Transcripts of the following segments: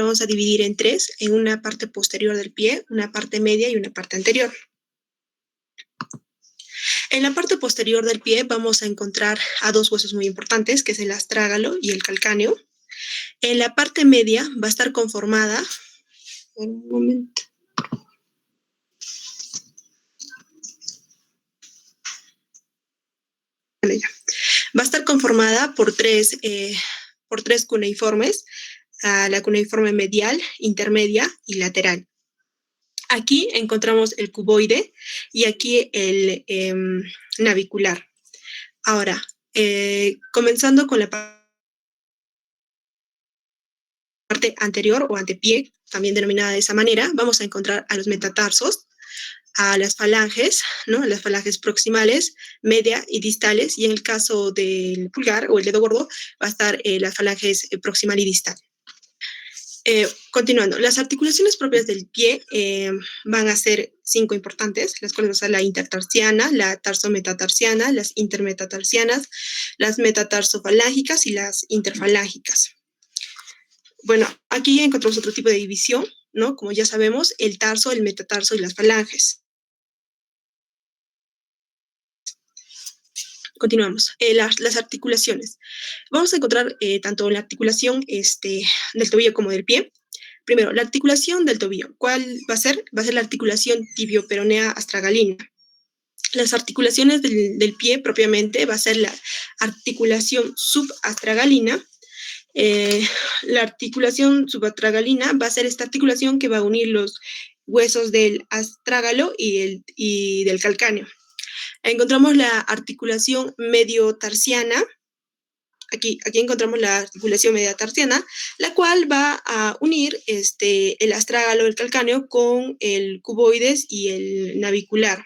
vamos a dividir en tres, en una parte posterior del pie, una parte media y una parte anterior. En la parte posterior del pie vamos a encontrar a dos huesos muy importantes, que es el astrágalo y el calcáneo. En la parte media va a estar conformada, un momento. Va a estar conformada por tres cuneiformes, la cuneiforme medial, intermedia y lateral. Aquí encontramos el cuboide y aquí el navicular. Ahora, comenzando con la parte anterior o antepié, también denominada de esa manera, vamos a encontrar a los metatarsos, a las falanges, ¿no? Las falanges proximales, media y distales, y en el caso del pulgar o el dedo gordo va a estar las falanges proximal y distal. Continuando, las articulaciones propias del pie van a ser 5 importantes, las cuales van a ser la intertarsiana, la tarsometatarsiana, las intermetatarsianas, las metatarsofalángicas y las interfalángicas. Bueno, aquí encontramos otro tipo de división, ¿no? Como ya sabemos, el tarso, el metatarso y las falanges. Continuamos. Las articulaciones. Vamos a encontrar tanto la articulación del tobillo como del pie. Primero, la articulación del tobillo. ¿Cuál va a ser? Va a ser la articulación tibioperonea astragalina. Las articulaciones del pie propiamente va a ser la articulación subastragalina. La articulación subastragalina va a ser esta articulación que va a unir los huesos del astrágalo y del calcáneo. Encontramos la articulación mediotarsiana. Aquí encontramos la articulación mediotarsiana, la cual va a unir el astrágalo, el calcáneo, con el cuboides y el navicular.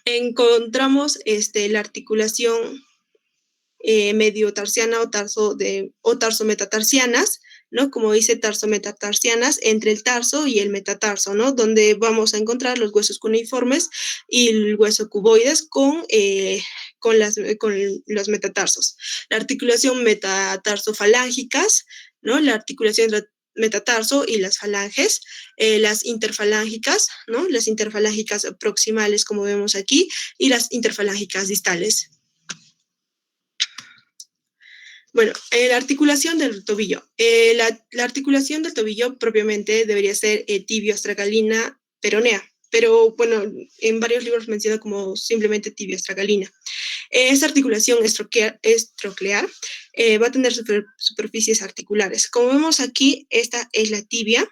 Encontramos la articulación mediotarsiana o tarsometatarsianas, ¿no? Como dice tarsometatarsianas, entre el tarso y el metatarso, ¿no? Donde vamos a encontrar los huesos cuneiformes y el hueso cuboides con los metatarsos. La articulación metatarsofalángica, ¿no? La articulación entre metatarso y las falanges, las interfalángicas, ¿no? Las interfalángicas proximales, como vemos aquí, y las interfalángicas distales. Bueno, la articulación del tobillo. La articulación del tobillo propiamente debería ser tibio-astragalina peronea, pero bueno, en varios libros menciona como simplemente tibio-astragalina. Esta articulación estroclear va a tener superficies articulares. Como vemos aquí, esta es la tibia,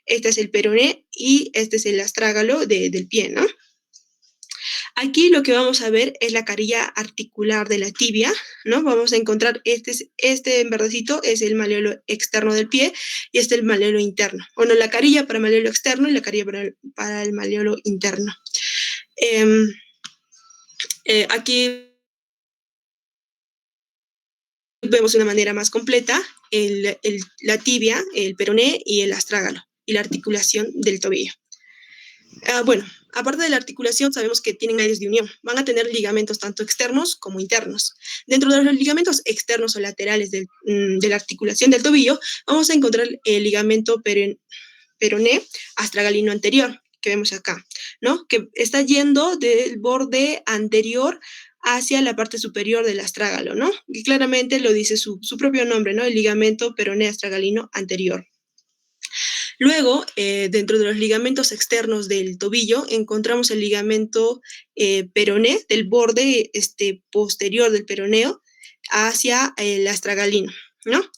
este es el peroné y este es el astrágalo del pie, ¿no? Aquí lo que vamos a ver es la carilla articular de la tibia, ¿no? Vamos a encontrar este en verdecito es el malleolo externo del pie y este es el malleolo interno. Bueno, la carilla para el malleolo externo y la carilla para el malleolo interno. Aquí vemos de una manera más completa la tibia, el peroné y el astrágalo y la articulación del tobillo. Bueno, aparte de la articulación, sabemos que tienen áreas de unión. Van a tener ligamentos tanto externos como internos. Dentro de los ligamentos externos o laterales de la articulación del tobillo, vamos a encontrar el ligamento peroné astragalino anterior, que vemos acá, ¿no? Que está yendo del borde anterior hacia la parte superior del astrágalo, ¿no? Y claramente lo dice su propio nombre, ¿no? El ligamento peroné astragalino anterior. Luego, dentro de los ligamentos externos del tobillo, encontramos el ligamento peroné del borde posterior del peroneo hacia el astragalino, ¿no?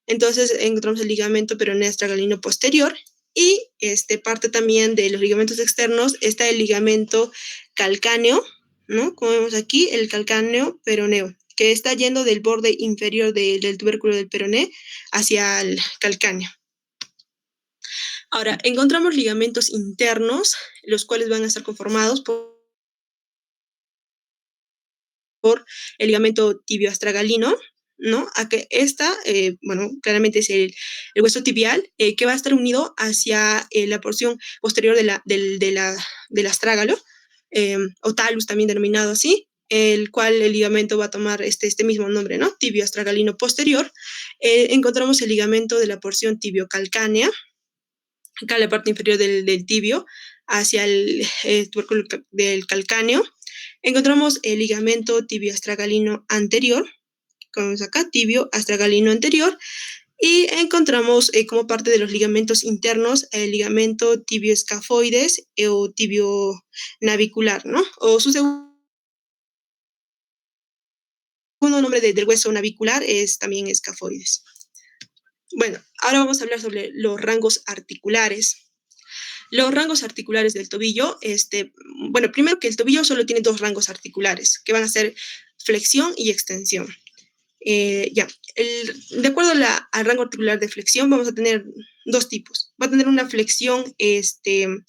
Entonces, encontramos el ligamento peroné astragalino posterior y parte también de los ligamentos externos está el ligamento calcáneo, ¿no? Como vemos aquí, el calcáneo peroneo, que está yendo del borde inferior del tubérculo del peroné hacia el calcáneo. Ahora, encontramos ligamentos internos, los cuales van a estar conformados por el ligamento tibioastragalino, ¿no? A que bueno, claramente es el hueso tibial, que va a estar unido hacia la porción posterior del astrágalo, o talus también denominado así, el cual el ligamento va a tomar este mismo nombre, ¿no? Tibio astragalino posterior. Encontramos el ligamento de la porción tibiocalcánea, acá en la parte inferior del tibio, hacia el tuérculo del calcáneo. Encontramos el ligamento tibio astragalino anterior, como vemos acá, tibio astragalino anterior, y encontramos como parte de los ligamentos internos el ligamento tibioescafoides o tibio navicular, ¿no? O su segundo nombre del hueso navicular es también escafoides. Bueno, ahora vamos a hablar sobre los rangos articulares. Los rangos articulares del tobillo, bueno, primero que el tobillo solo tiene dos rangos articulares, que van a ser flexión y extensión. De acuerdo al rango articular de flexión, vamos a tener dos tipos. Va a tener una flexión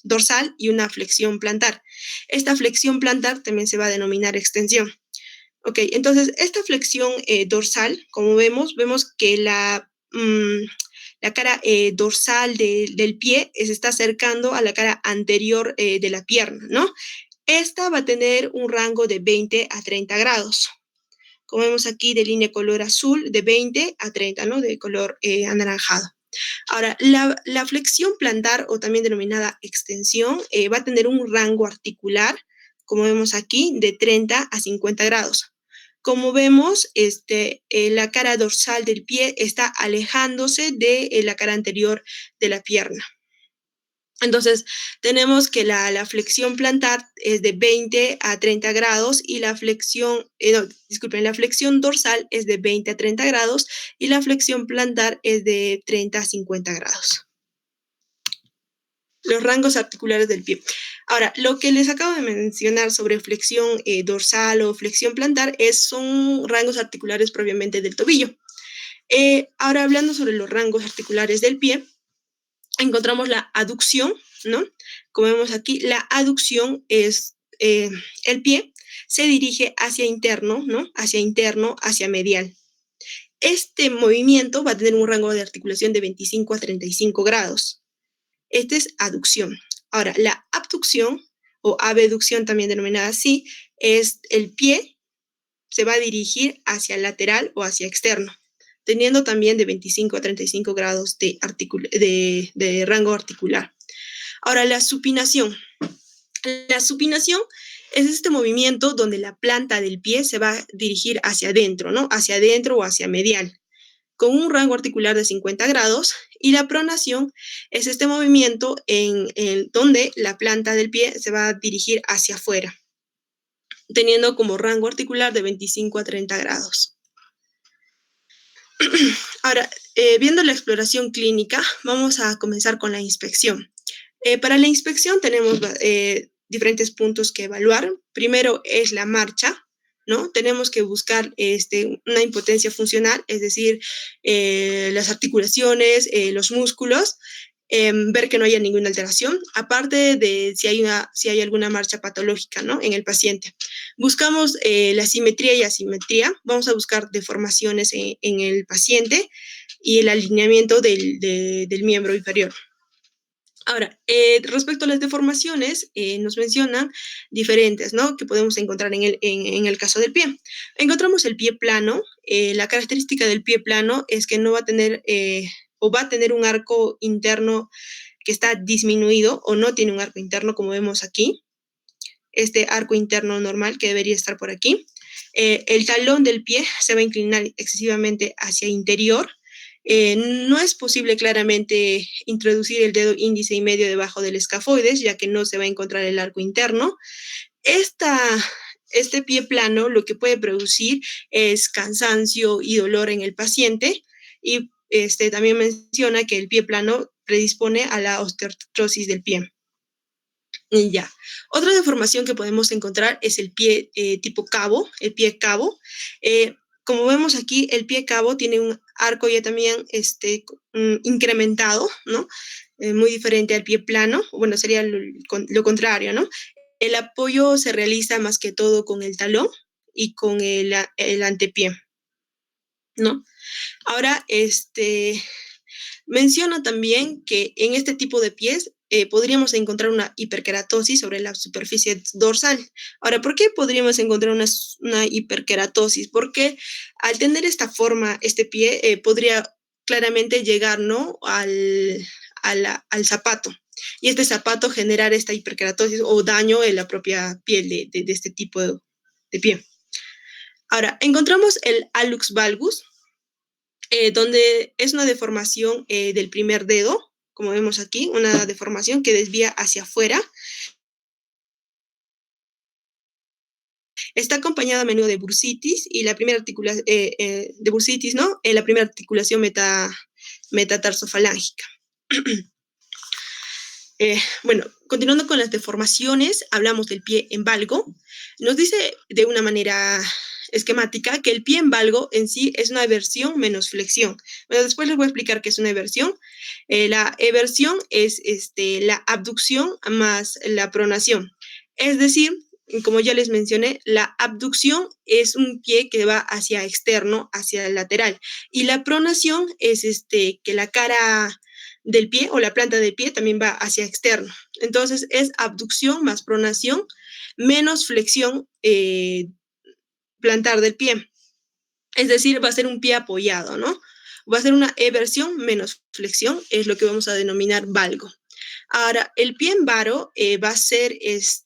dorsal y una flexión plantar. Esta flexión plantar también se va a denominar extensión. Ok, entonces esta flexión dorsal, como vemos que la cara dorsal del pie se está acercando a la cara anterior de la pierna, ¿no? Esta va a tener un rango de 20 a 30 grados. Como vemos aquí, de línea color azul, de 20 a 30, ¿no? De color anaranjado. Ahora, la flexión plantar, o también denominada extensión, va a tener un rango articular, como vemos aquí, de 30 a 50 grados. Como vemos, la cara dorsal del pie está alejándose de la cara anterior de la pierna. Entonces, tenemos que la flexión plantar es de 20 a 30 grados y la flexión dorsal es de 20 a 30 grados y la flexión plantar es de 30 a 50 grados. Los rangos articulares del pie. Ahora, lo que les acabo de mencionar sobre flexión dorsal o flexión plantar son rangos articulares propiamente del tobillo. Ahora, hablando sobre los rangos articulares del pie, encontramos la aducción, ¿no? Como vemos aquí, la aducción es el pie se dirige hacia interno, ¿no? Hacia interno, hacia medial. Este movimiento va a tener un rango de articulación de 25 a 35 grados. Esta es aducción. Ahora, la abducción o abducción, también denominada así, es el pie se va a dirigir hacia lateral o hacia externo, teniendo también de 25 a 35 grados de rango articular. Ahora, la supinación. La supinación es este movimiento donde la planta del pie se va a dirigir hacia adentro, ¿no? Hacia adentro o hacia medial, con un rango articular de 50 grados, y la pronación es este movimiento donde la planta del pie se va a dirigir hacia afuera, teniendo como rango articular de 25 a 30 grados. Ahora, viendo la exploración clínica, vamos a comenzar con la inspección. Para la inspección tenemos diferentes puntos que evaluar. Primero es la marcha, ¿no? Tenemos que buscar una impotencia funcional, es decir, las articulaciones, los músculos, ver que no haya ninguna alteración, aparte de si hay alguna marcha patológica, ¿no? En el paciente. Buscamos la simetría y asimetría, vamos a buscar deformaciones en el paciente y el alineamiento del miembro inferior. Ahora, respecto a las deformaciones, nos mencionan diferentes, ¿no? Que podemos encontrar en el caso del pie. Encontramos el pie plano. La característica del pie plano es que no va a tener o va a tener un arco interno que está disminuido o no tiene un arco interno, como vemos aquí. Este arco interno normal que debería estar por aquí. El talón del pie se va a inclinar excesivamente hacia interior. No es posible claramente introducir el dedo índice y medio debajo del escafoides, ya que no se va a encontrar el arco interno. Este pie plano lo que puede producir es cansancio y dolor en el paciente, y también menciona que el pie plano predispone a la osteoartrosis del pie. Y ya. Otra deformación que podemos encontrar es el pie tipo cabo, el pie cabo. Como vemos aquí, el pie cabo tiene un arco ya también incrementado, ¿no? Muy diferente al pie plano. Bueno, sería lo contrario, ¿no? El apoyo se realiza más que todo con el talón y con el antepié, ¿no? Ahora, menciona también que en este tipo de pies podríamos encontrar una hiperkeratosis sobre la superficie dorsal. Ahora, ¿por qué podríamos encontrar una hiperkeratosis? Porque al tener esta forma, este pie podría claramente llegar, ¿no?, al zapato. Y este zapato generar esta hiperkeratosis o daño en la propia piel de este tipo de pie. Ahora, encontramos el hallux valgus, donde es una deformación del primer dedo, como vemos aquí, una deformación que desvía hacia afuera. Está acompañada a menudo de bursitis y la primera articulación de bursitis, ¿no? La primera articulación metatarsofalángica. Bueno, continuando con las deformaciones, hablamos del pie en valgo. Nos dice de una manera esquemática que el pie en valgo en sí es una eversión menos flexión. Bueno, después les voy a explicar qué es una eversión. La eversión es la abducción más la pronación. Es decir, como ya les mencioné, la abducción es un pie que va hacia externo, hacia el lateral. Y la pronación es que la cara del pie o la planta del pie también va hacia externo. Entonces es abducción más pronación menos flexión plantar del pie. Es decir, va a ser un pie apoyado, ¿no? Va a ser una eversión menos flexión, es lo que vamos a denominar valgo. Ahora, el pie en varo va a ser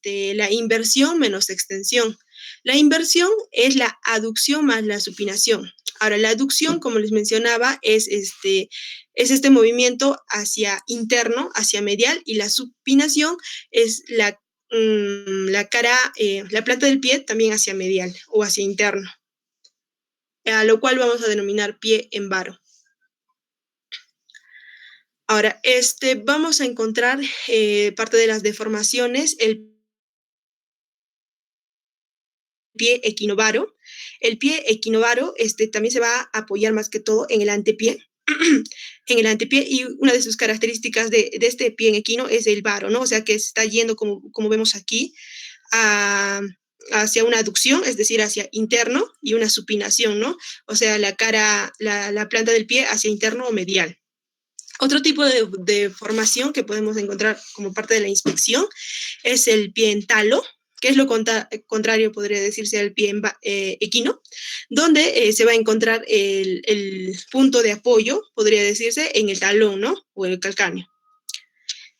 la inversión menos extensión. La inversión es la aducción más la supinación. Ahora, la aducción, como les mencionaba, es este movimiento hacia interno, hacia medial, y la supinación es la cara, la planta del pie también hacia medial o hacia interno, a lo cual vamos a denominar pie en varo. Ahora, vamos a encontrar parte de las deformaciones, el pie equinovaro. El pie equinovaro también se va a apoyar más que todo en el antepié. En el antepié, y una de sus características de este pie en equino es el varo, ¿no? O sea, que está yendo, como vemos aquí, hacia una aducción, es decir, hacia interno, y una supinación, ¿no? O sea, la cara, la planta del pie hacia interno o medial. Otro tipo de formación que podemos encontrar como parte de la inspección es el pie en talo, que es lo contrario, podría decirse, al pie equino, donde se va a encontrar el punto de apoyo, podría decirse, en el talón, ¿no? O el calcáneo.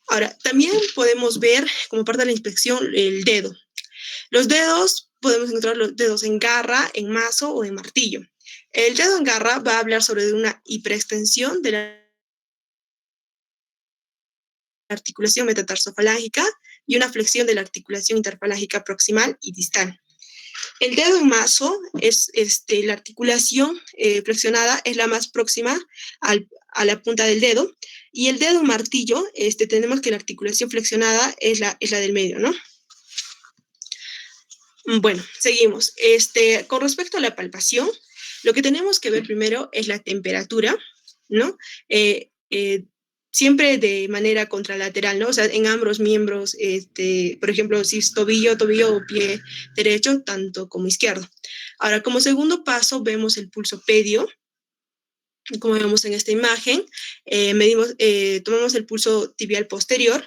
Ahora, también podemos ver, como parte de la inspección, el dedo. Los dedos, podemos encontrar los dedos en garra, en mazo o en martillo. El dedo en garra va a hablar sobre una hiperextensión de la articulación metatarsofalángica y una flexión de la articulación interfalángica proximal y distal. El dedo en mazo es la articulación flexionada, es la más próxima a la punta del dedo, y el dedo en martillo, tenemos que la articulación flexionada es la del medio, ¿no? Bueno, seguimos. Con respecto a la palpación, lo que tenemos que ver primero es la temperatura, ¿no? Siempre de manera contralateral, ¿no? O sea, en ambos miembros, por ejemplo, si es tobillo o pie derecho, tanto como izquierdo. Ahora, como segundo paso, vemos el pulso pedio, como vemos en esta imagen. Tomamos el pulso tibial posterior.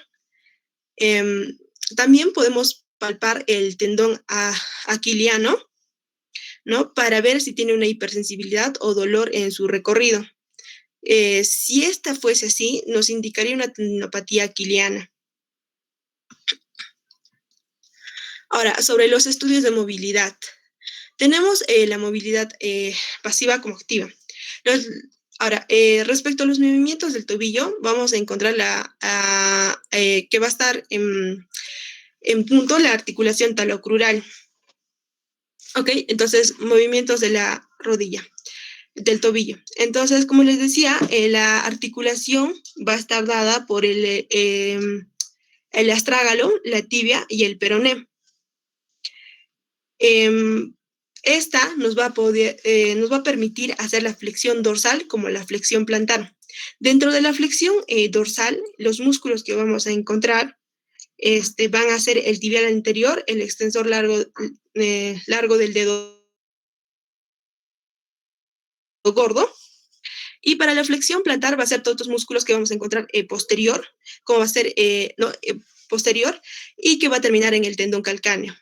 También podemos palpar el tendón aquiliano, ¿no? Para ver si tiene una hipersensibilidad o dolor en su recorrido. Si esta fuese así, nos indicaría una tendinopatía aquiliana. Ahora, sobre los estudios de movilidad. Tenemos la movilidad pasiva como activa. Ahora, respecto a los movimientos del tobillo, vamos a encontrar que va a estar en punto la articulación talocrural. Ok, entonces movimientos de la rodilla, del tobillo. Entonces, como les decía, la articulación va a estar dada por el astrágalo, la tibia y el peroné. Esta nos va a permitir hacer la flexión dorsal como la flexión plantar. Dentro de la flexión dorsal, los músculos que vamos a encontrar van a ser el tibial anterior, el extensor largo del dedo gordo, Y para la flexión plantar va a ser todos los músculos que vamos a encontrar posterior, como va a ser posterior, y que va a terminar en el tendón calcáneo.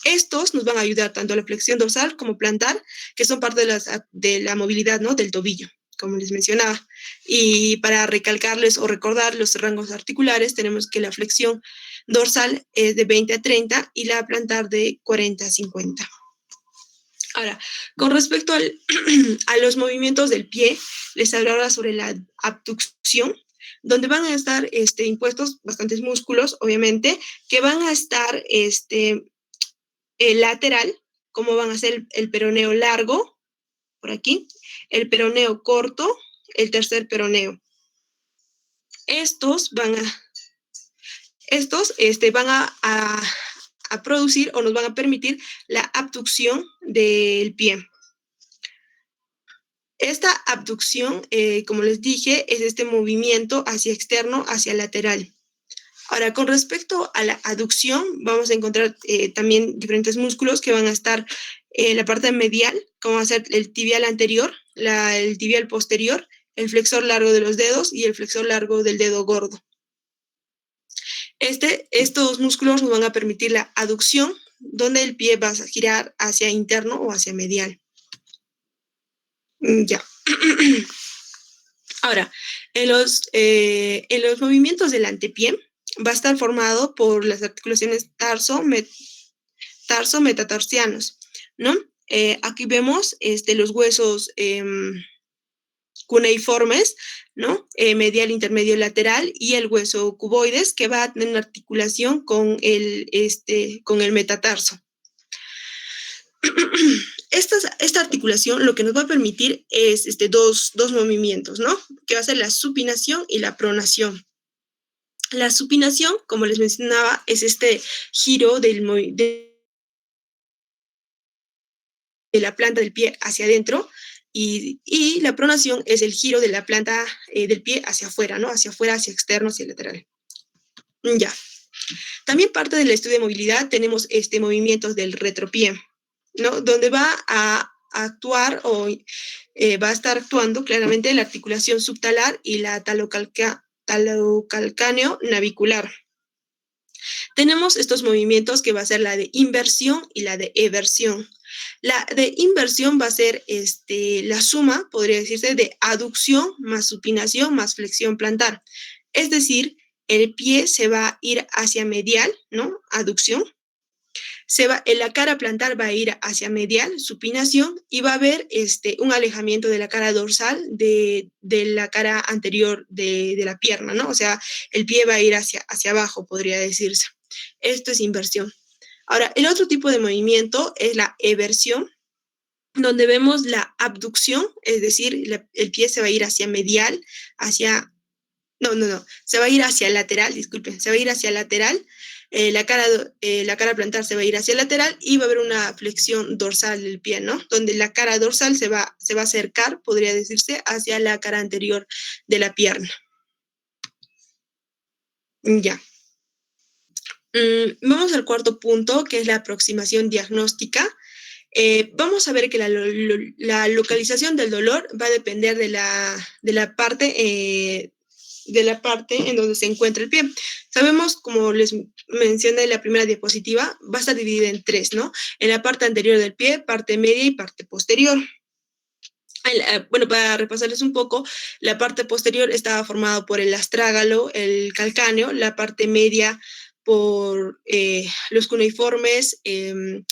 Estos nos van a ayudar tanto a la flexión dorsal como plantar, que son parte de la movilidad, ¿no?, del tobillo, como les mencionaba. Y para recalcarles o recordar los rangos articulares, tenemos que la flexión dorsal es de 20 a 30 y la plantar de 40 a 50. Ahora, con respecto a los movimientos del pie, les hablaré sobre la abducción, donde van a estar impuestos bastantes músculos, obviamente, que van a estar lateral, como van a ser el peroneo largo, por aquí, el peroneo corto, el tercer peroneo. Estos van a producir o nos van a permitir la abducción del pie. Esta abducción, como les dije, es este movimiento hacia externo, hacia lateral. Ahora, con respecto a la aducción, vamos a encontrar también diferentes músculos que van a estar en la parte medial, como va a ser el tibial anterior, el tibial posterior, el flexor largo de los dedos y el flexor largo del dedo gordo. Estos músculos nos van a permitir la aducción, donde el pie va a girar hacia interno o hacia medial. Ya. Ahora, en los movimientos del antepié va a estar formado por las articulaciones tarso-metatarsianos, ¿no? Aquí vemos los huesos cuneiformes, ¿no? Medial, intermedio, lateral, y el hueso cuboides, que va a tener una articulación con el metatarso. Esta articulación lo que nos va a permitir es dos movimientos, ¿no? Que va a ser la supinación y la pronación. La supinación, como les mencionaba, es este giro de la planta del pie hacia adentro, y la pronación es el giro de la planta del pie hacia afuera, ¿no? Hacia afuera, hacia externo, hacia lateral. Ya. También parte del estudio de movilidad tenemos movimientos del retropié, ¿no? Donde va a actuar o va a estar actuando claramente la articulación subtalar y la talocalcáneo navicular. Tenemos estos movimientos que va a ser la de inversión y la de eversión. La de inversión va a ser la suma, podría decirse, de aducción más supinación más flexión plantar. Es decir, el pie se va a ir hacia medial, ¿no? Aducción. La cara plantar va a ir hacia medial, supinación, y va a haber un alejamiento de la cara dorsal de la cara anterior de la pierna, ¿no? O sea, el pie va a ir hacia abajo, podría decirse. Esto es inversión. Ahora, el otro tipo de movimiento es la eversión, donde vemos la abducción, es decir, el pie se va a ir hacia medial, se va a ir hacia lateral, disculpen, se va a ir hacia lateral, la cara plantar se va a ir hacia lateral y va a haber una flexión dorsal del pie, ¿no? Donde la cara dorsal se va a acercar, podría decirse, hacia la cara anterior de la pierna. Ya. Vamos al cuarto punto, que es la aproximación diagnóstica. Vamos a ver que la localización del dolor va a depender de la parte en donde se encuentra el pie. Sabemos, como les mencioné en la primera diapositiva, va a estar dividida en tres, ¿no? En la parte anterior del pie, parte media y parte posterior. Bueno, para repasarles un poco, la parte posterior estaba formada por el astrágalo, el calcáneo, la parte media por los cuneiformes, el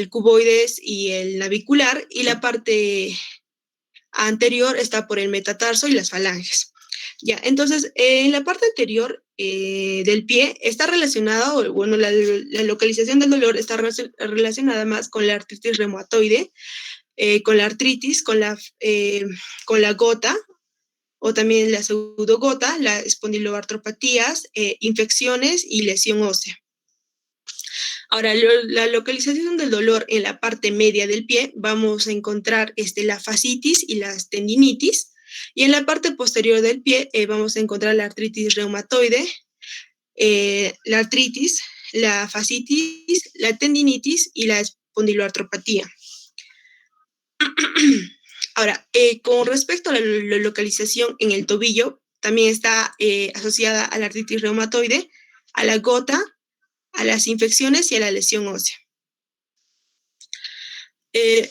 cuboides y el navicular, y la parte anterior está por el metatarso y las falanges. Ya, entonces, en la parte anterior del pie está relacionada, bueno, la localización del dolor está relacionada más con la artritis reumatoide, con la artritis, con la gota, o también la pseudogota, las espondiloartropatías, infecciones y lesión ósea. Ahora, la localización del dolor en la parte media del pie, vamos a encontrar la fascitis y las tendinitis, y en la parte posterior del pie vamos a encontrar la artritis reumatoide, la artritis, la fascitis, la tendinitis y la espondiloartropatía. Ahora, con respecto a la localización en el tobillo, también está asociada a la artritis reumatoide, a la gota, a las infecciones y a la lesión ósea. Eh,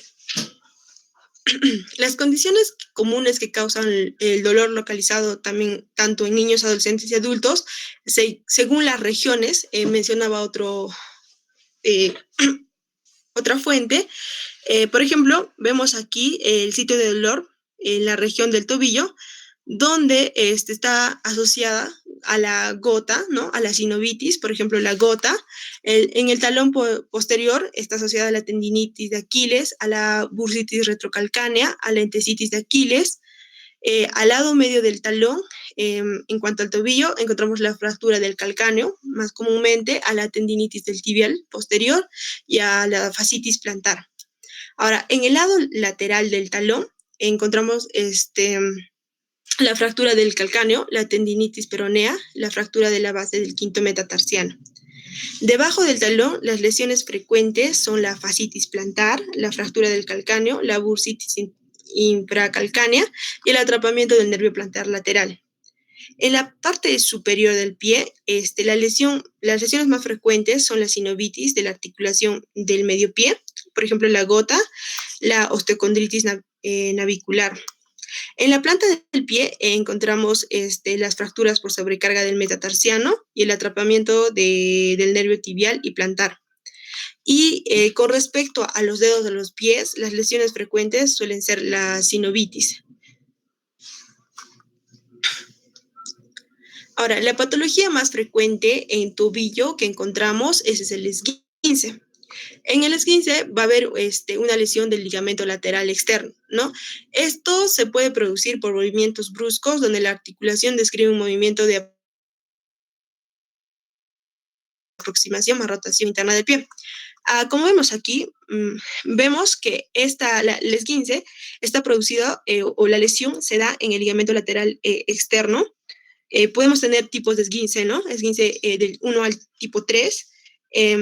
las condiciones comunes que causan el dolor localizado también tanto en niños, adolescentes y adultos, según las regiones, mencionaba otra fuente. Por ejemplo, vemos aquí el sitio de dolor en la región del tobillo, donde está asociada a la gota, ¿no? A la sinovitis, por ejemplo, la gota. En el talón posterior está asociada a la tendinitis de Aquiles, a la bursitis retrocalcánea, a la entesitis de Aquiles. Al lado medio del talón, en cuanto al tobillo, encontramos la fractura del calcáneo, más comúnmente a la tendinitis del tibial posterior y a la fascitis plantar. Ahora, en el lado lateral del talón encontramos la fractura del calcáneo, la tendinitis peronea, la fractura de la base del quinto metatarsiano. Debajo del talón, las lesiones frecuentes son la fascitis plantar, la fractura del calcáneo, la bursitis infracalcánea y el atrapamiento del nervio plantar lateral. En la parte superior del pie, las lesiones más frecuentes son la sinovitis de la articulación del medio pie, por ejemplo, la gota, la osteocondritis navicular. En la planta del pie encontramos las fracturas por sobrecarga del metatarsiano y el atrapamiento del nervio tibial y plantar. Y con respecto a los dedos de los pies, las lesiones frecuentes suelen ser la sinovitis. Ahora, la patología más frecuente en tobillo que encontramos es el esguince. En el esguince va a haber una lesión del ligamento lateral externo, ¿no? Esto se puede producir por movimientos bruscos donde la articulación describe un movimiento de aproximación más rotación interna del pie. Como vemos aquí, vemos que el esguince está producido o la lesión se da en el ligamento lateral externo. Podemos tener tipos de esguince, ¿no? Esguince del 1 al tipo 3.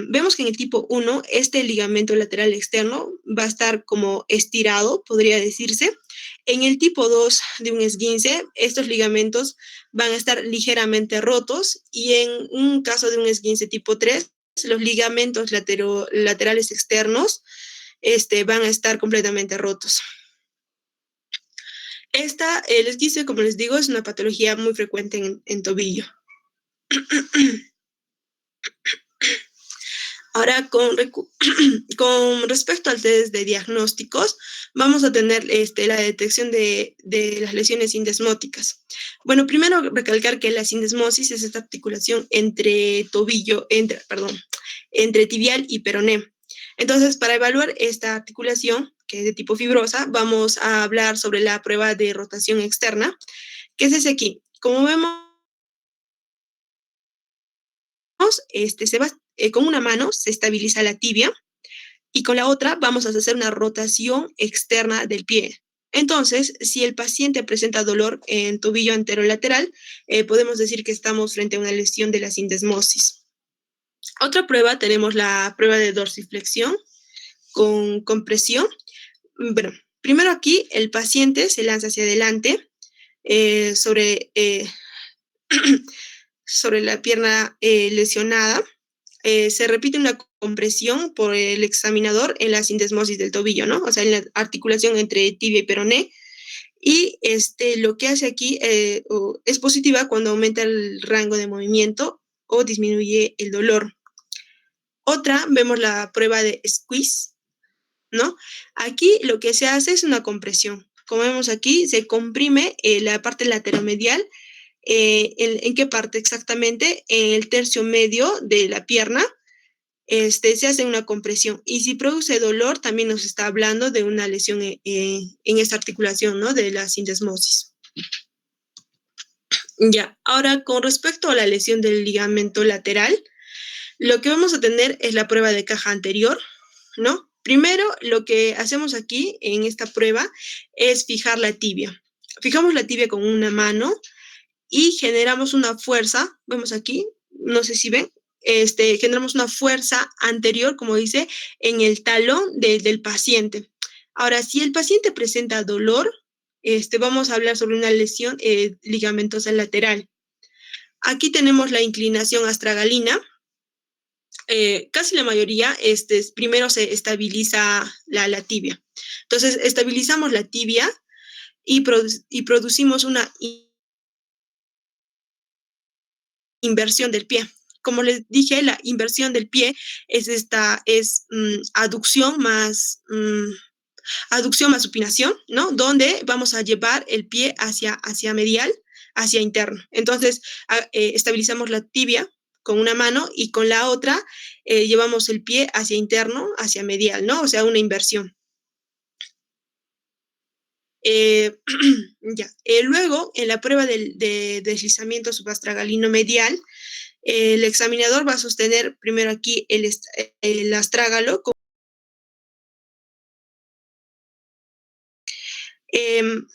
Vemos que en el tipo 1, este ligamento lateral externo va a estar como estirado, podría decirse. En el tipo 2 de un esguince, estos ligamentos van a estar ligeramente rotos y en un caso de un esguince tipo 3, los ligamentos laterales externos van a estar completamente rotos. El esguince, como les digo, es una patología muy frecuente en tobillo. Ahora, con respecto al test de diagnósticos, vamos a tener la detección de las lesiones sindesmóticas. Bueno, primero recalcar que la sindesmosis es esta articulación entre tibial y peroné. Entonces, para evaluar esta articulación, que es de tipo fibrosa, vamos a hablar sobre la prueba de rotación externa, que es ese aquí. Como vemos, con una mano se estabiliza la tibia y con la otra vamos a hacer una rotación externa del pie. Entonces, si el paciente presenta dolor en tobillo anterolateral, podemos decir que estamos frente a una lesión de la sindesmosis. Otra prueba, tenemos la prueba de dorsiflexión con compresión. Bueno, primero aquí el paciente se lanza hacia adelante sobre la pierna lesionada. Se repite una compresión por el examinador en la sindesmosis del tobillo, ¿no? O sea, en la articulación entre tibia y peroné. Y lo que hace aquí es positiva cuando aumenta el rango de movimiento o disminuye el dolor. Otra, vemos la prueba de squeeze, ¿no? Aquí lo que se hace es una compresión. Como vemos aquí, se comprime la parte lateromedial. ¿En qué parte exactamente? En el tercio medio de la pierna. Se hace una compresión. Y si produce dolor, también nos está hablando de una lesión en esta articulación, ¿no? De la sindesmosis. Ya, ahora con respecto a la lesión del ligamento lateral, lo que vamos a tener es la prueba de caja anterior, ¿no? Primero, lo que hacemos aquí en esta prueba es fijar la tibia. Fijamos la tibia con una mano y generamos una fuerza, vemos aquí, no sé si ven, generamos una fuerza anterior, como dice, en el talón del paciente. Ahora, si el paciente presenta dolor, vamos a hablar sobre una lesión ligamentosa lateral. Aquí tenemos la inclinación astragalina. Casi la mayoría, primero se estabiliza la tibia. Entonces, estabilizamos la tibia y producimos una inversión del pie. Como les dije, la inversión del pie es aducción más supinación, ¿no? Donde vamos a llevar el pie hacia medial, hacia interno. Entonces, estabilizamos la tibia con una mano y con la otra llevamos el pie hacia interno, hacia medial, ¿no? O sea, una inversión. Ya. Luego, en la prueba de deslizamiento subastragalino medial, el examinador va a sostener primero aquí el astrágalo.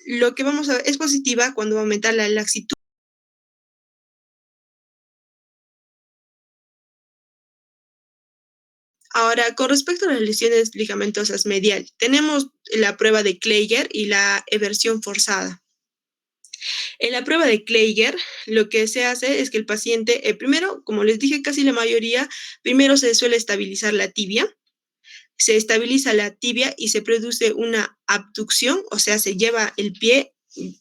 Lo que vamos a ver es positiva cuando aumenta la laxitud. Ahora, con respecto a las lesiones ligamentosas medial, tenemos la prueba de Kleiger y la eversión forzada. En la prueba de Kleiger, lo que se hace es que el paciente, primero, como les dije, casi la mayoría, primero se suele estabilizar la tibia, se estabiliza la tibia y se produce una abducción, o sea, se lleva el pie,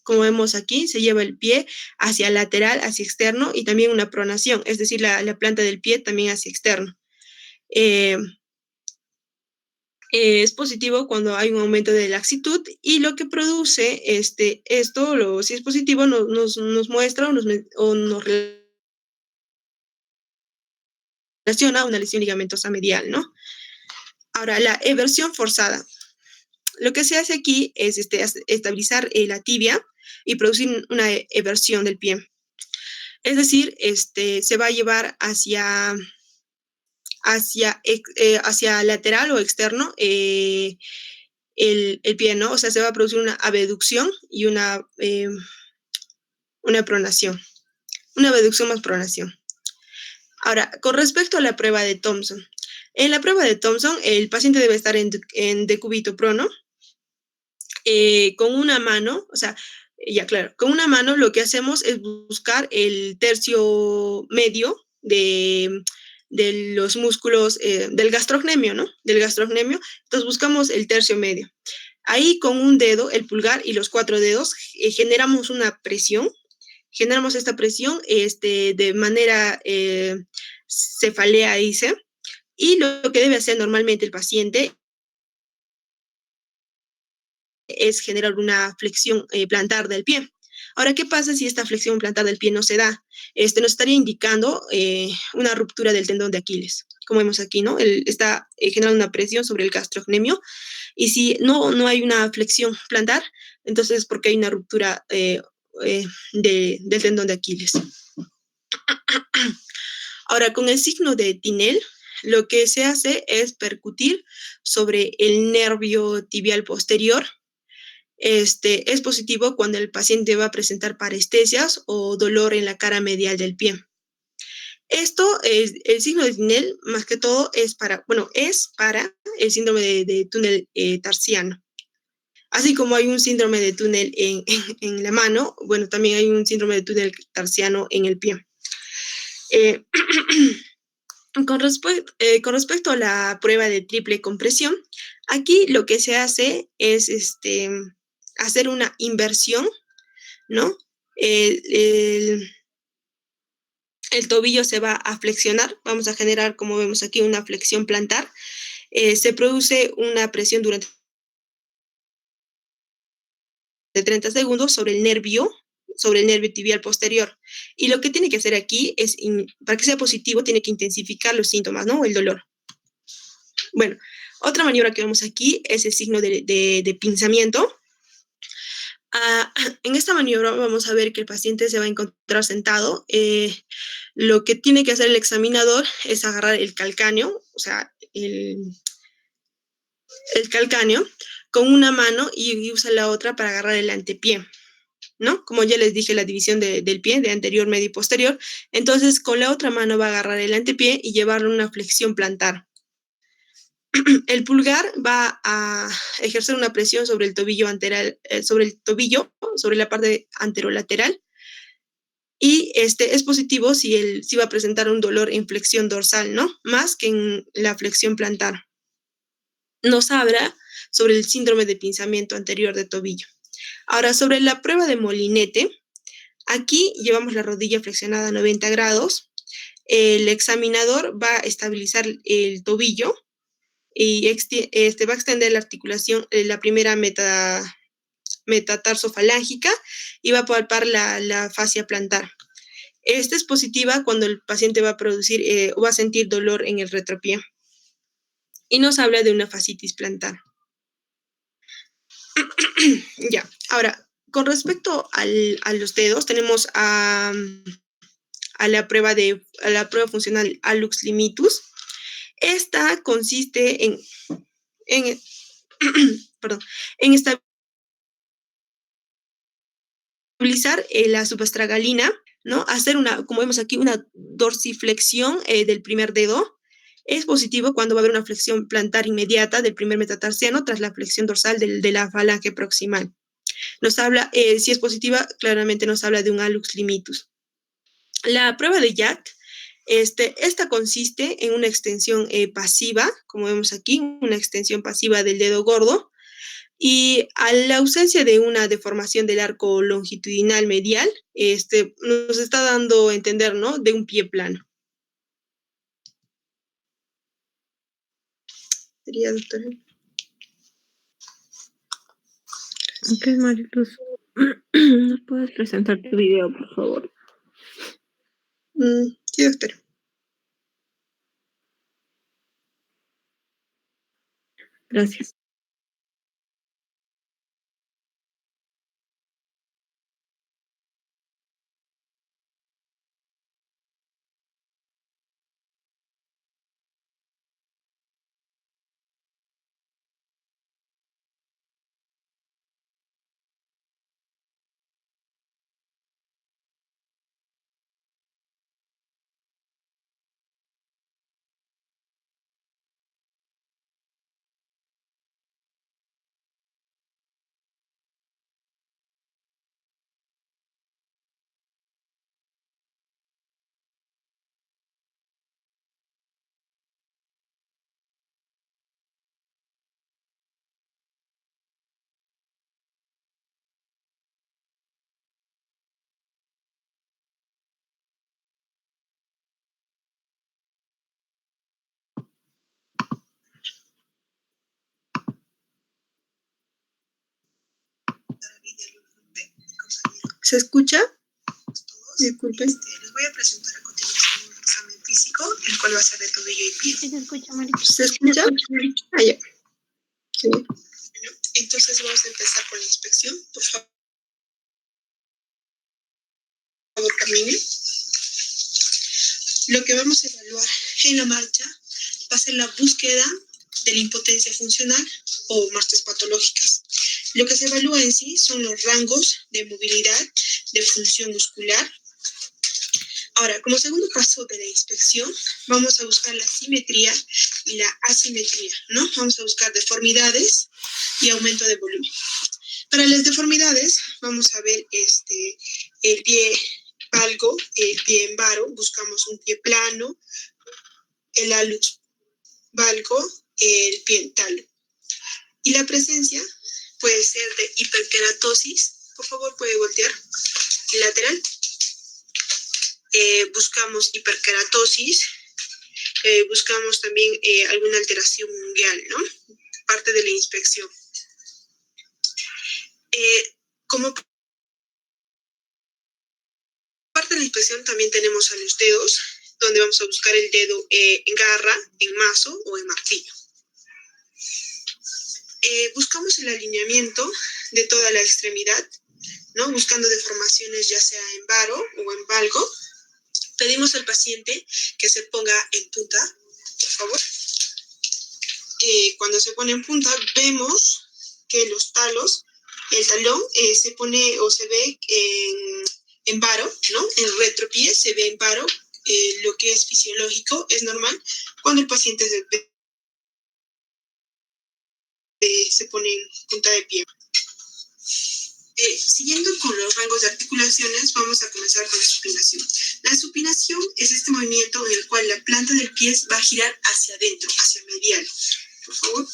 como vemos aquí, se lleva el pie hacia lateral, hacia externo y también una pronación, es decir, la planta del pie también hacia externo. Es positivo cuando hay un aumento de laxitud y lo que produce si es positivo, nos muestra o nos relaciona una lesión ligamentosa medial, ¿no? Ahora, la eversión forzada. Lo que se hace aquí es estabilizar la tibia y producir una eversión del pie. Es decir, se va a llevar hacia lateral o externo el pie, ¿no? O sea, se va a producir una abducción y una pronación. Una abducción más pronación. Ahora, con respecto a la prueba de Thompson. En la prueba de Thompson, el paciente debe estar en decúbito prono, con una mano, o sea, ya claro, con una mano lo que hacemos es buscar el tercio medio de los músculos del gastrocnemio, ¿no? Del gastrocnemio. Entonces buscamos el tercio medio. Ahí con un dedo, el pulgar y los 4 dedos, generamos una presión. Generamos esta presión de manera cefalea, dice. Y lo que debe hacer normalmente el paciente es generar una flexión plantar del pie. Ahora, ¿qué pasa si esta flexión plantar del pie no se da? Nos estaría indicando una ruptura del tendón de Aquiles. Como vemos aquí, ¿no? Él está generando una presión sobre el gastrocnemio y si no hay una flexión plantar, entonces es porque hay una ruptura del tendón de Aquiles. Ahora, con el signo de Tinel, lo que se hace es percutir sobre el nervio tibial posterior. Es positivo cuando el paciente va a presentar parestesias o dolor en la cara medial del pie. El signo de Tinel, más que todo, es para el síndrome de túnel tarsiano. Así como hay un síndrome de túnel en la mano, bueno, también hay un síndrome de túnel tarsiano en el pie. Con respecto a la prueba de triple compresión, aquí lo que se hace es hacer una inversión, ¿no? El tobillo se va a flexionar, vamos a generar, como vemos aquí, una flexión plantar. Se produce una presión durante 30 segundos sobre el nervio tibial posterior. Y lo que tiene que hacer aquí es, para que sea positivo, tiene que intensificar los síntomas, ¿no? El dolor. Bueno, otra maniobra que vemos aquí es el signo de pinzamiento. En esta maniobra vamos a ver que el paciente se va a encontrar sentado. Lo que tiene que hacer el examinador es agarrar el calcáneo, o sea, el calcáneo, con una mano y usa la otra para agarrar el antepié, ¿no? Como ya les dije, la división del pie, de anterior, medio y posterior. Entonces, con la otra mano va a agarrar el antepié y llevarlo a una flexión plantar. el pulgar va a ejercer una presión sobre el tobillo sobre la parte anterolateral, y es positivo si va a presentar un dolor en flexión dorsal, ¿no? Más que en la flexión plantar. Nos habla sobre el síndrome de pinzamiento anterior de tobillo. Ahora, sobre la prueba de molinete, aquí llevamos la rodilla flexionada a 90 grados. El examinador va a estabilizar el tobillo y va a extender la articulación, la primera metatarsofalángica, y va a palpar la fascia plantar. Esta es positiva cuando el paciente va a sentir dolor en el retropié. Y nos habla de una fascitis plantar. Ya, ahora, con respecto a los dedos, tenemos a la prueba funcional Hallux limitus. Esta consiste en estabilizar la suprastragalina, ¿no? Hacer como vemos aquí, una dorsiflexión del primer dedo. Es positivo cuando va a haber una flexión plantar inmediata del primer metatarsiano tras la flexión dorsal de la falange proximal. Nos habla, si es positiva, claramente nos habla de un hallux limitus. La prueba de Yack, esta consiste en una extensión pasiva, como vemos aquí, una extensión pasiva del dedo gordo, y a la ausencia de una deformación del arco longitudinal medial, nos está dando a entender, ¿no?, de un pie plano. Sería, doctora. Ok, Mariluz. ¿Nos puedes presentar tu video, por favor? Sí, doctora. Gracias. ¿Se escucha? Disculpen. Les voy a presentar a continuación un examen físico, el cual va a ser de tobillo y pie. Sí, se escucha, Mariluz. ¿Se escucha? Ah, ya. Sí. Bueno, entonces vamos a empezar con la inspección. Por favor, camine. Lo que vamos a evaluar en la marcha va a ser la búsqueda de la impotencia funcional o marchas patológicas. Lo que se evalúa en sí son los rangos de movilidad, de función muscular. Ahora, como segundo paso de la inspección, vamos a buscar la simetría y la asimetría, ¿no? Vamos a buscar deformidades y aumento de volumen. Para las deformidades, vamos a ver el pie valgo, el pie en varo, buscamos un pie plano, el hallux valgo, el pie en talo. Y la presencia puede ser de hiperkeratosis. Por favor, puede voltear lateral. Buscamos hiperkeratosis, buscamos también alguna alteración ungueal, ¿no? Parte de la inspección. Como parte de la inspección también tenemos a los dedos, donde vamos a buscar el dedo en garra, en mazo o en martillo. Buscamos el alineamiento de toda la extremidad, ¿no? Buscando deformaciones ya sea en varo o en valgo. Pedimos al paciente que se ponga en punta, por favor. Cuando se pone en punta, vemos que los talos, el talón se pone o se ve en varo, ¿no? El retropié se ve en varo, lo que es fisiológico, es normal. Cuando el paciente se ve se pone en punta de pie. Siguiendo con los rangos de articulaciones, vamos a comenzar con la supinación. La supinación es este movimiento en el cual la planta del pie va a girar hacia adentro, hacia medial. Por favor.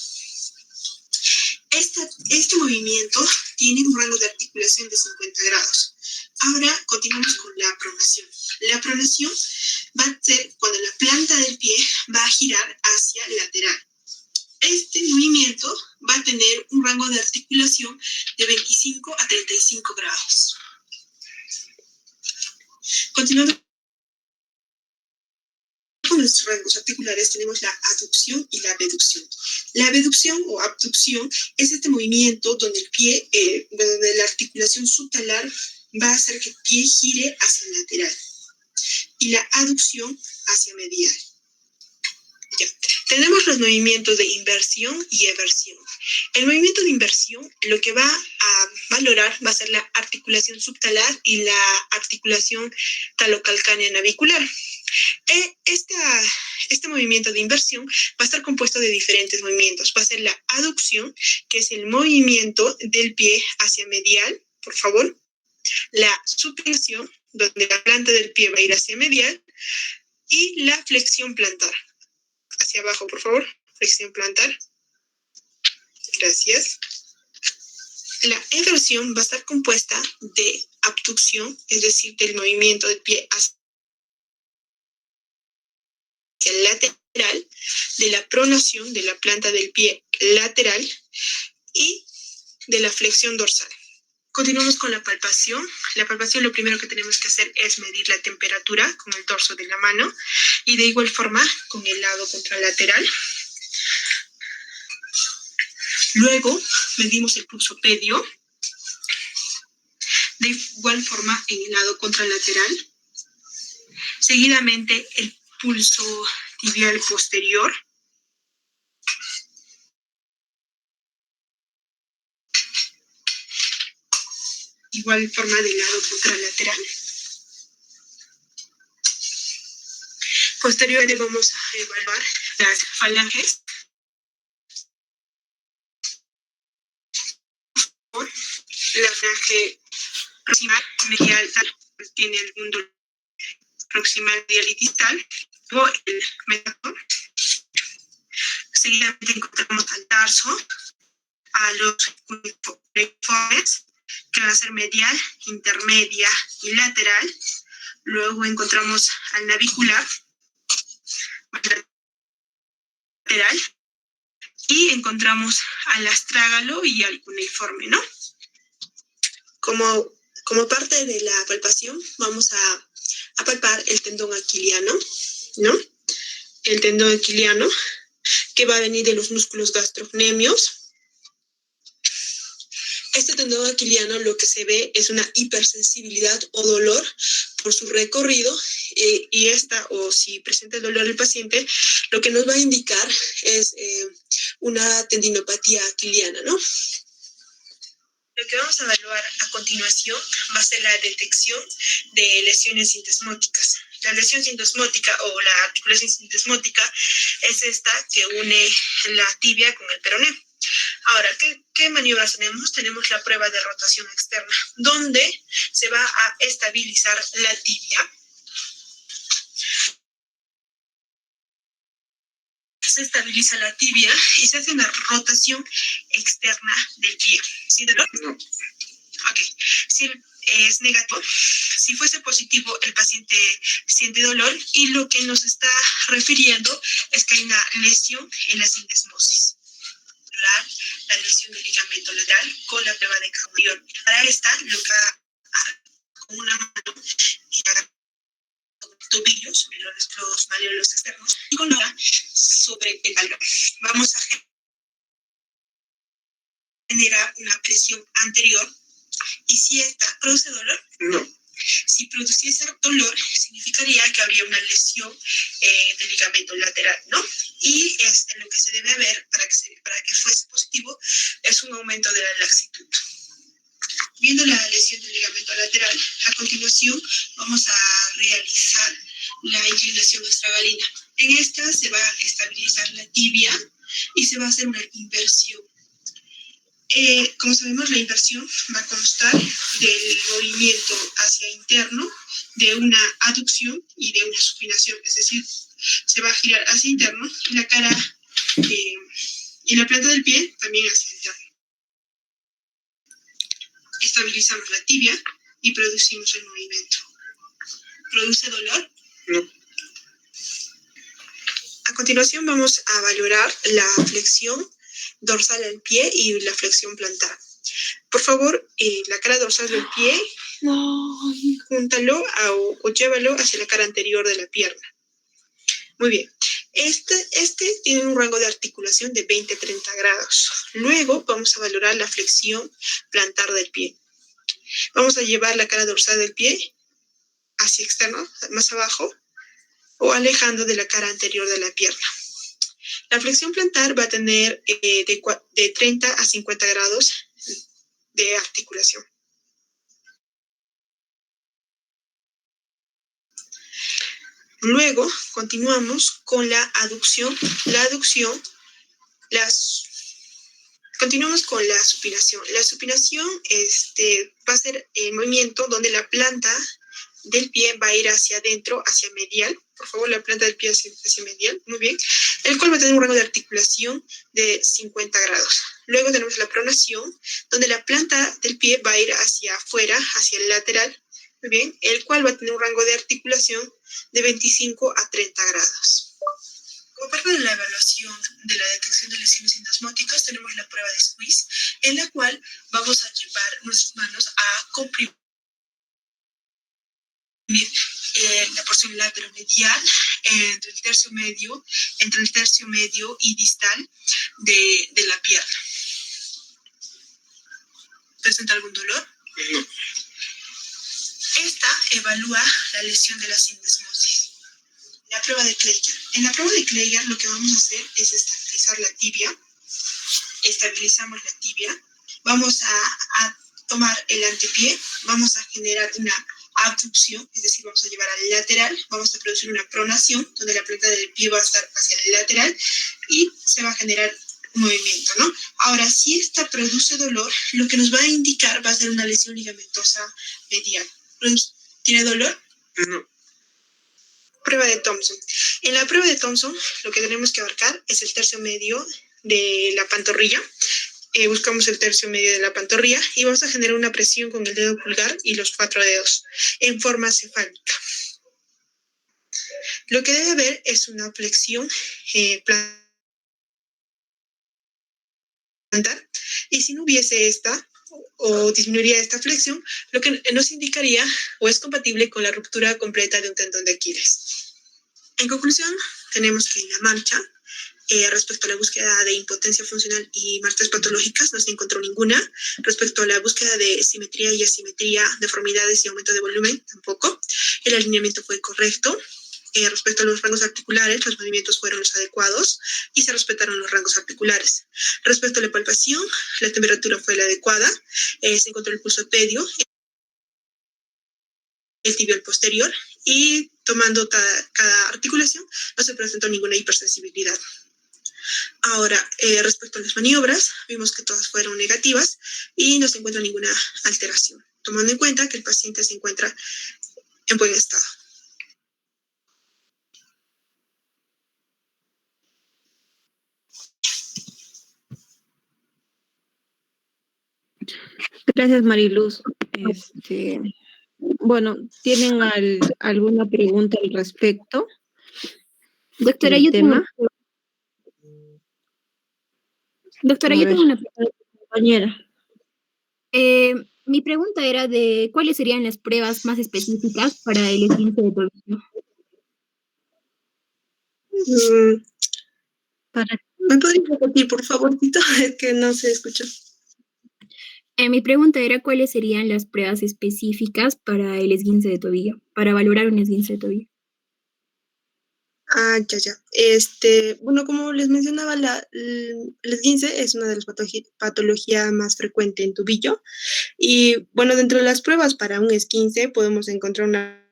Este movimiento tiene un rango de articulación de 50 grados. Ahora continuamos con la pronación. La pronación va a ser cuando la planta del pie va a girar hacia lateral. Este movimiento va a tener un rango de articulación de 25 a 35 grados. Continuando con nuestros rangos articulares, tenemos la aducción y la abducción. La abducción o abducción es este movimiento donde el pie, donde la articulación subtalar va a hacer que el pie gire hacia el lateral y la aducción hacia medial. Ya. Tenemos los movimientos de inversión y eversión. El movimiento de inversión lo que va a valorar va a ser la articulación subtalar y la articulación talocalcánea navicular. Este movimiento de inversión va a estar compuesto de diferentes movimientos. Va a ser la aducción, que es el movimiento del pie hacia medial, por favor. La supinación, donde la planta del pie va a ir hacia medial. Y la flexión plantar. Hacia abajo, por favor. Flexión plantar. Gracias. La eversión va a estar compuesta de abducción, es decir, del movimiento del pie hacia el lateral, de la pronación de la planta del pie lateral y de la flexión dorsal. Continuamos con la palpación. La palpación, lo primero que tenemos que hacer es medir la temperatura con el dorso de la mano y de igual forma con el lado contralateral. Luego medimos el pulso pedio, de igual forma en el lado contralateral. Seguidamente el pulso tibial posterior. Igual forma del lado contralateral. Posteriormente vamos a evaluar las falanges. La falange proximal medial tiene algún dolor proximal medial y distal. Luego el metator. Seguidamente encontramos al tarso, a los cuneiformes, que van a ser medial, intermedia y lateral. Luego encontramos al navicular, lateral, y encontramos al astrágalo y al cuneiforme, ¿no? Como parte de la palpación, vamos a palpar el tendón aquiliano, ¿no? El tendón aquiliano, que va a venir de los músculos gastrocnemios. Este tendón aquiliano lo que se ve es una hipersensibilidad o dolor por su recorrido y o si presenta el dolor el paciente, lo que nos va a indicar es una tendinopatía aquiliana, ¿no? Lo que vamos a evaluar a continuación va a ser la detección de lesiones sintesmóticas. La lesión sintesmótica o la articulación sintesmótica es esta que une la tibia con el peroné. Ahora, ¿qué maniobras tenemos? Tenemos la prueba de rotación externa, donde se va a estabilizar la tibia. Se estabiliza la tibia y se hace una rotación externa del pie. ¿Sí, dolor? No. Ok. Si es negativo, si fuese positivo, el paciente siente dolor y lo que nos está refiriendo es que hay una lesión en la sintesmosis. La lesión del ligamento lateral con la prueba de cardión. Para esta, lo que va a con una mano y agarrar el tobillo sobre los malleolos externos y con la otra sobre el talón. Vamos a generar una presión anterior y si esta produce dolor, no. Si produciese dolor, significaría que habría una lesión del ligamento lateral, ¿no? Y lo que se debe ver para que fuese positivo es un aumento de la laxitud. Viendo la lesión del ligamento lateral, a continuación vamos a realizar la inclinación astragalina. En esta se va a estabilizar la tibia y se va a hacer una inversión. Como sabemos, la inversión va a constar del movimiento hacia interno, de una aducción y de una supinación, es decir, se va a girar hacia interno y la cara y la planta del pie también hacia interno. Estabilizamos la tibia y producimos el movimiento. ¿Produce dolor? No. A continuación vamos a valorar la flexión dorsal del pie y la flexión plantar. Por favor, la cara dorsal del pie, júntalo o llévalo hacia la cara anterior de la pierna. Muy bien. Este tiene un rango de articulación de 20 a 30 grados. Luego vamos a valorar la flexión plantar del pie. Vamos a llevar la cara dorsal del pie hacia externo, más abajo, o alejando de la cara anterior de la pierna. La flexión plantar va a tener de 30 a 50 grados de articulación. Luego continuamos con la aducción. Continuamos con la supinación. La supinación va a ser el movimiento donde la planta del pie va a ir hacia adentro, hacia medial. Por favor, la planta del pie hacia medial. Muy bien. El cual va a tener un rango de articulación de 50 grados. Luego tenemos la pronación, donde la planta del pie va a ir hacia afuera, hacia el lateral. Muy bien. El cual va a tener un rango de articulación de 25 a 30 grados. Como parte de la evaluación de la detección de lesiones sindesmóticas, tenemos la prueba de squeeze, en la cual vamos a llevar nuestras manos a comprimir la porción lateromedial entre el tercio medio y distal de la pierna. ¿Presenta algún dolor? No. Esta evalúa la lesión de la sindesmosis. La prueba de Kleger. En la prueba de Kleger lo que vamos a hacer es estabilizar la tibia. Estabilizamos la tibia. Vamos a tomar el antepié. Vamos a generar una abducción, es decir, vamos a llevar al lateral. Vamos a producir una pronación, donde la planta del pie va a estar hacia el lateral y se va a generar un movimiento, ¿no? Ahora, si esta produce dolor, lo que nos va a indicar va a ser una lesión ligamentosa medial. ¿Tiene dolor? No. Prueba de Thompson. En la prueba de Thompson, lo que tenemos que abarcar es el tercio medio de la pantorrilla. Buscamos el tercio medio de la pantorrilla y vamos a generar una presión con el dedo pulgar y los 4 dedos en forma cefálica. Lo que debe haber es una flexión plantar, y si no hubiese esta o disminuiría esta flexión, lo que nos indicaría o es compatible con la ruptura completa de un tendón de Aquiles. En conclusión, tenemos que en la marcha, respecto a la búsqueda de impotencia funcional y marcas patológicas, no se encontró ninguna. Respecto a la búsqueda de simetría y asimetría, deformidades y aumento de volumen, tampoco. El alineamiento fue correcto. Respecto a los rangos articulares, los movimientos fueron los adecuados y se respetaron los rangos articulares. Respecto a la palpación, la temperatura fue la adecuada. Se encontró el pulso pedio, el tibial posterior, y tomando cada articulación no se presentó ninguna hipersensibilidad. Ahora, respecto a las maniobras, vimos que todas fueron negativas y no se encuentra ninguna alteración, tomando en cuenta que el paciente se encuentra en buen estado. Gracias, Mariluz. Bueno, ¿tienen alguna pregunta al respecto? Doctora, del tema? Doctora, yo tengo una pregunta, compañera. Mi pregunta era de cuáles serían las pruebas más específicas para el esguince de tobillo. ¿Me podrías repetir, por favor, Tito? Es que no se escuchó. Mi pregunta era cuáles serían las pruebas específicas para el esguince de tobillo, para valorar un esguince de tobillo. Ya. Bueno, como les mencionaba, el esguince es una de las patologías más frecuentes en tobillo. Y bueno, dentro de las pruebas para un esguince podemos encontrar una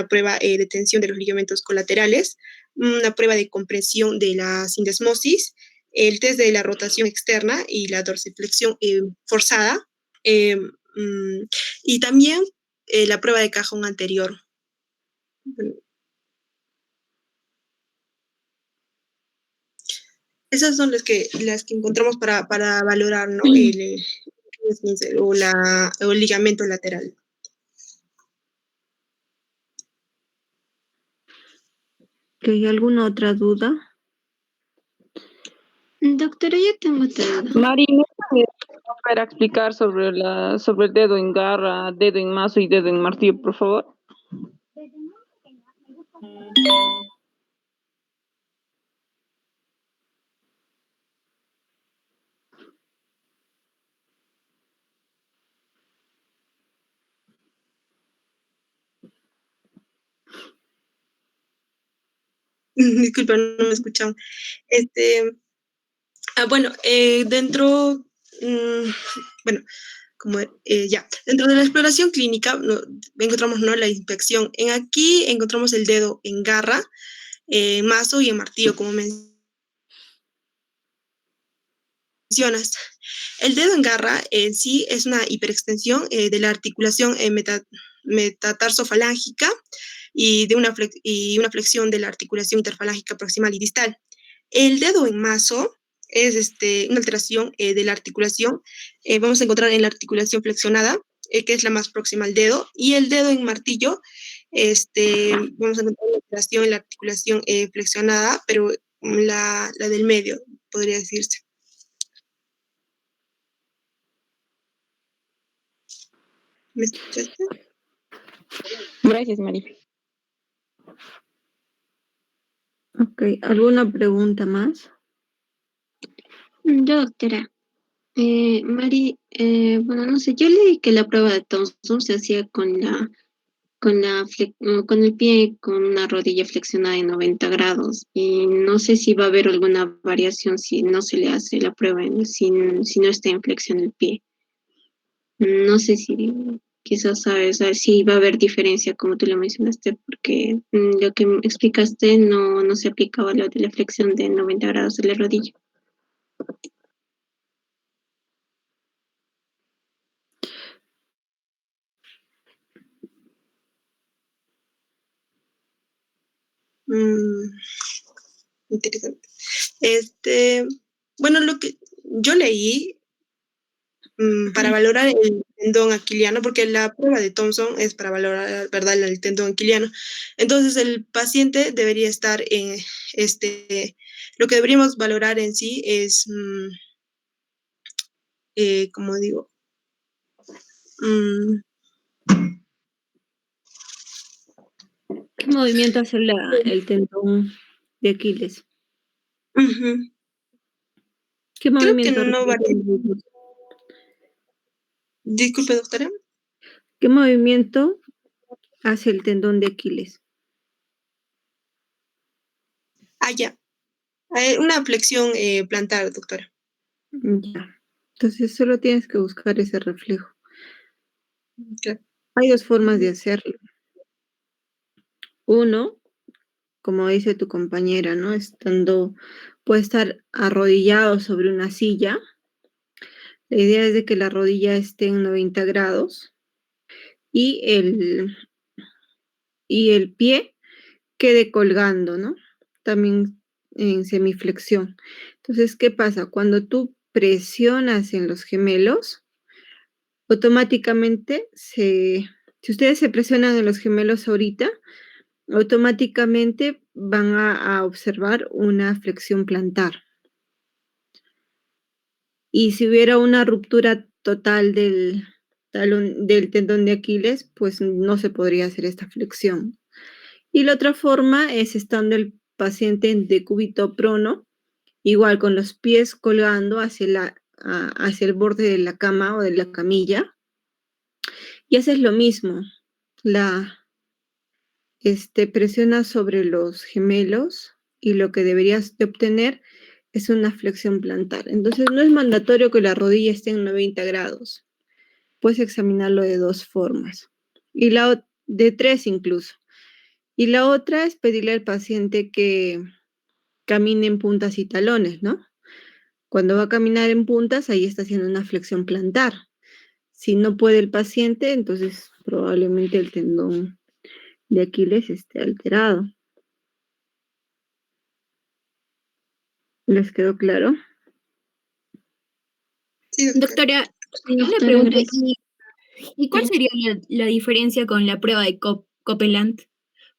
prueba de tensión de los ligamentos colaterales, una prueba de compresión de la sindesmosis, el test de la rotación externa y la dorsiflexión forzada, y también la prueba de cajón anterior. Esas son las que encontramos para valorar, ¿no? El esguince o el ligamento lateral. ¿Hay alguna otra duda? Doctora, yo tengo otra duda. Mari, ¿me puedes volver a explicar sobre el dedo en garra, dedo en mazo y dedo en martillo, por favor? Disculpa, no me escucharon. Bueno, dentro, bueno, como ya, dentro de la exploración clínica encontramos, ¿no?, la inspección. Aquí encontramos el dedo en garra, mazo y en martillo, como mencionas. El dedo en garra en sí es una hiperextensión de la articulación metatarsofalángica y una flexión de la articulación interfalángica proximal y distal. El dedo en mazo es una alteración de la articulación. Vamos a encontrar en la articulación flexionada, que es la más próxima al dedo, y el dedo en martillo, vamos a encontrar una alteración en la articulación flexionada, pero la del medio, podría decirse. ¿Me escuchaste? Gracias, Mari. Ok, ¿alguna pregunta más? Yo, doctora. Mari, bueno, no sé, yo leí que la prueba de Thompson se hacía con el pie con una rodilla flexionada en 90 grados y no sé si va a haber alguna variación si no se le hace la prueba, si no está en flexión el pie. No sé si quizás sabes si va a haber diferencia como tú lo mencionaste, porque lo que me explicaste no se aplicaba lo de la flexión de 90 grados de la rodilla. Interesante. Bueno, lo que yo leí para valorar el tendón aquiliano, porque la prueba de Thompson es para valorar, ¿verdad?, el tendón aquiliano. Entonces, el paciente debería estar en lo que deberíamos valorar en sí es, como digo, ¿Qué movimiento hace el tendón de Aquiles? ¿Qué creo que movimiento no varía. repite? Disculpe, doctora. ¿Qué movimiento hace el tendón de Aquiles? Ya. Una flexión plantar, doctora. Ya. Entonces solo tienes que buscar ese reflejo. Claro. Hay dos formas de hacerlo. Uno, como dice tu compañera, ¿no? Puede estar arrodillado sobre una silla. La idea es de que la rodilla esté en 90 grados y el pie quede colgando, ¿no? También en semiflexión. Entonces, ¿qué pasa? Cuando tú presionas en los gemelos, automáticamente si ustedes se presionan en los gemelos ahorita, automáticamente van a observar una flexión plantar. Y si hubiera una ruptura total del tendón de Aquiles, pues no se podría hacer esta flexión. Y la otra forma es estando el paciente en decúbito prono, igual con los pies colgando hacia el borde de la cama o de la camilla. Y haces lo mismo. Presionas sobre los gemelos y lo que deberías de obtener es una flexión plantar. Entonces no es mandatorio que la rodilla esté en 90 grados. Puedes examinarlo de dos formas. De tres incluso. Y la otra es pedirle al paciente que camine en puntas y talones, ¿no? Cuando va a caminar en puntas, ahí está haciendo una flexión plantar. Si no puede el paciente, entonces probablemente el tendón de Aquiles esté alterado. ¿Les quedó claro? Sí, doctora. Doctora, Sí, una doctora, pregunta, gracias. ¿y cuál Sí. sería la diferencia con la prueba de Copeland?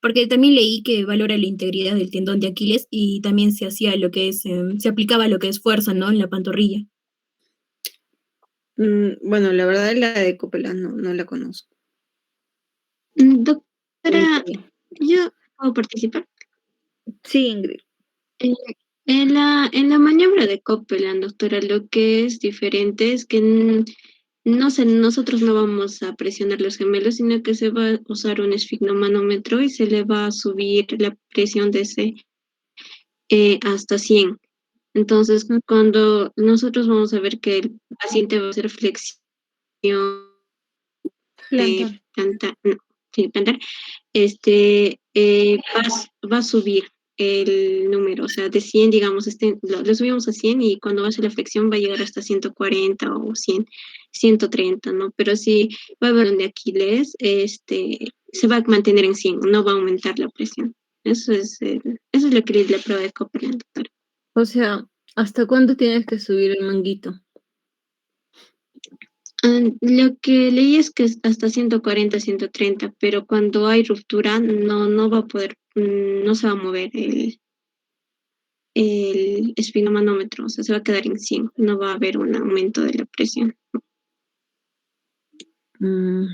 Porque también leí que valora la integridad del tendón de Aquiles y también se hacía lo que es, se aplicaba lo que es fuerza, ¿no? En la pantorrilla. Bueno, la verdad la de Copeland no la conozco. Doctora, ¿yo puedo participar? Sí, Ingrid. Eh, en la maniobra de Copeland, doctora, lo que es diferente es que no sé, nosotros no vamos a presionar los gemelos, sino que se va a usar un esfigmomanómetro y se le va a subir la presión de ese hasta 100. Entonces, Mm, cuando nosotros vamos a ver que el paciente va a hacer flexión Planta. plantar, no, sí, plantar, va a subir el número, o sea, de 100, digamos, lo subimos a 100 y cuando va a hacer la flexión va a llegar hasta 140 o 100, 130, ¿no? Pero si va a haber donde Aquiles, se va a mantener en 100, no va a aumentar la presión. Eso es lo que le la prueba de Copeland, doctora. O sea, ¿hasta cuándo tienes que subir el manguito? Lo que leí es que es hasta 140, 130, pero cuando hay ruptura no va a poder, no se va a mover el esfigmomanómetro, o sea, se va a quedar en 100, no va a haber un aumento de la presión. Mm,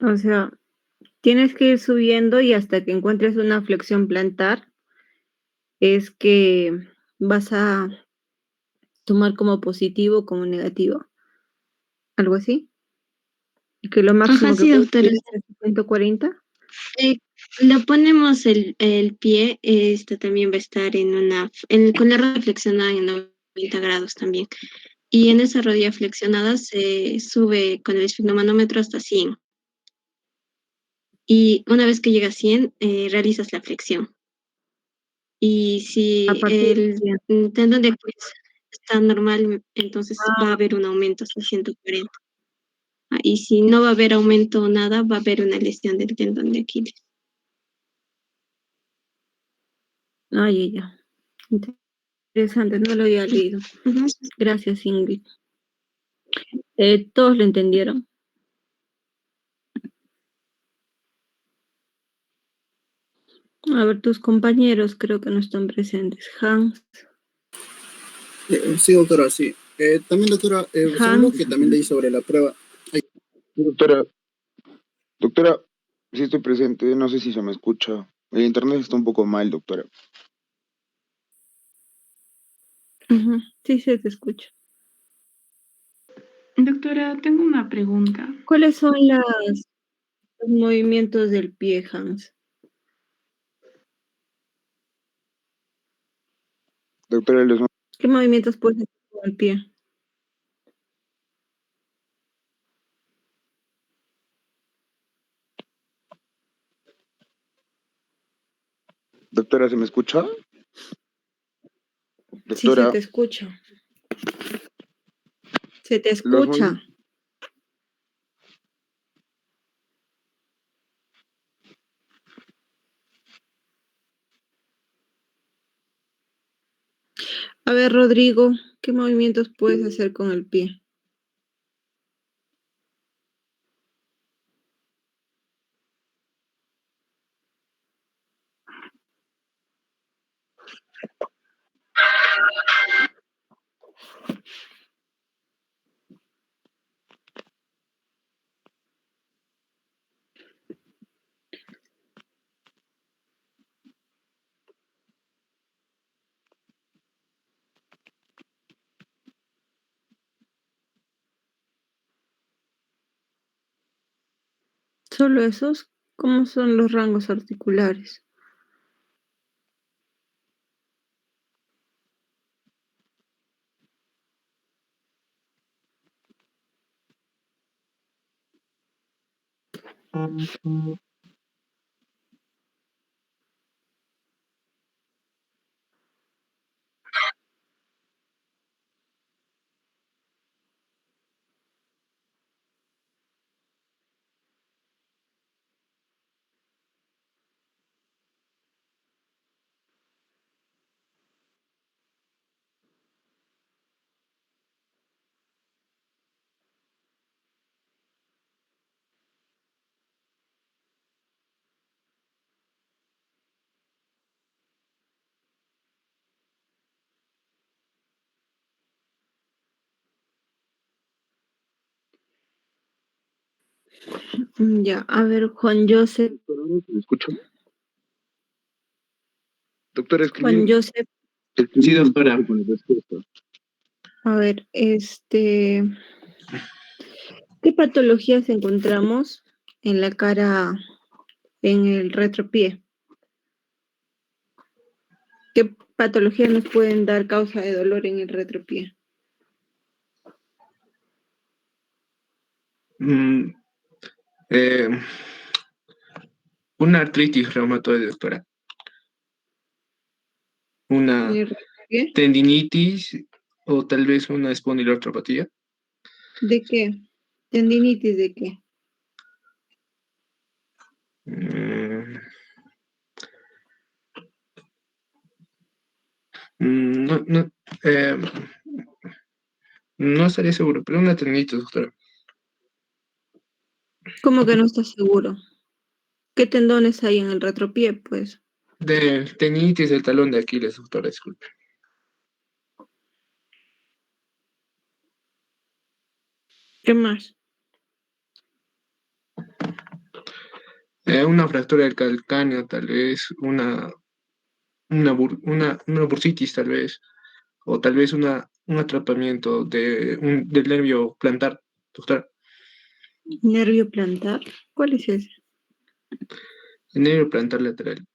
o sea, tienes que ir subiendo y hasta que encuentres una flexión plantar es que vas a tomar como positivo o como negativo, algo así. Y que lo Ajá, máximo que sí, puedes doctora. subir es 140. Eh, Le ponemos el pie, también va a estar con la rodilla flexionada en 90 grados también. Y en esa rodilla flexionada se sube con el esfigmomanómetro hasta 100. Y una vez que llega a 100, realizas la flexión. Y A si partir de el 100. tendón de Aquiles está normal, entonces va a Ah, haber un aumento hasta 140. Y si no va a haber aumento o nada, va a haber una lesión del tendón de Aquiles. ya. Interesante, no lo había leído. Ujú. Gracias, Ingrid. ¿Todos lo entendieron? A ver, tus compañeros creo que no están presentes. Hans, Sí, doctora, sí. También, doctora, según lo Hans, que también leí sobre la prueba, Sí, doctora, sí estoy presente, no sé si se me escucha. El internet está un poco mal, doctora. ujú, sí se te escucha. Doctora, tengo una pregunta. ¿Cuáles son los movimientos del pie, Hans? Doctora, ¿Qué movimientos puedes hacer con el pie? doctora, ¿se me escucha? Sí, se Doctora, te escucha. Se te los escucha. movimientos, A ver, Rodrigo, ¿qué movimientos puedes hacer con el pie? ¿Solo esos? ¿Cómo son los rangos articulares? Ya, a ver, Juan Joseph. ¿Me escucha? Doctora, Juan Joseph, Sí, doctora. con la respuesta. a ver, ¿qué patologías encontramos en la cara, en el retropié? ¿Qué patologías nos pueden dar causa de dolor en el retropié? Mm, eh, una artritis reumatoide, doctora. ¿En Una el retropié? tendinitis o tal vez una espondilotropatía. ¿De qué? ¿Tendinitis de qué? Mm, no, no, eh, no estaría seguro, pero una tendinitis, doctora. ¿Cómo que no estás seguro? ¿Qué tendones hay en el retropié, pues? De tendinitis del talón de Aquiles, doctora, disculpe. ¿Qué más? Una fractura del calcáneo, tal vez, una bursitis, tal vez, o tal vez un atrapamiento del nervio plantar, doctora. ¿Nervio plantar? ¿Cuál es ese? El nervio plantar lateral.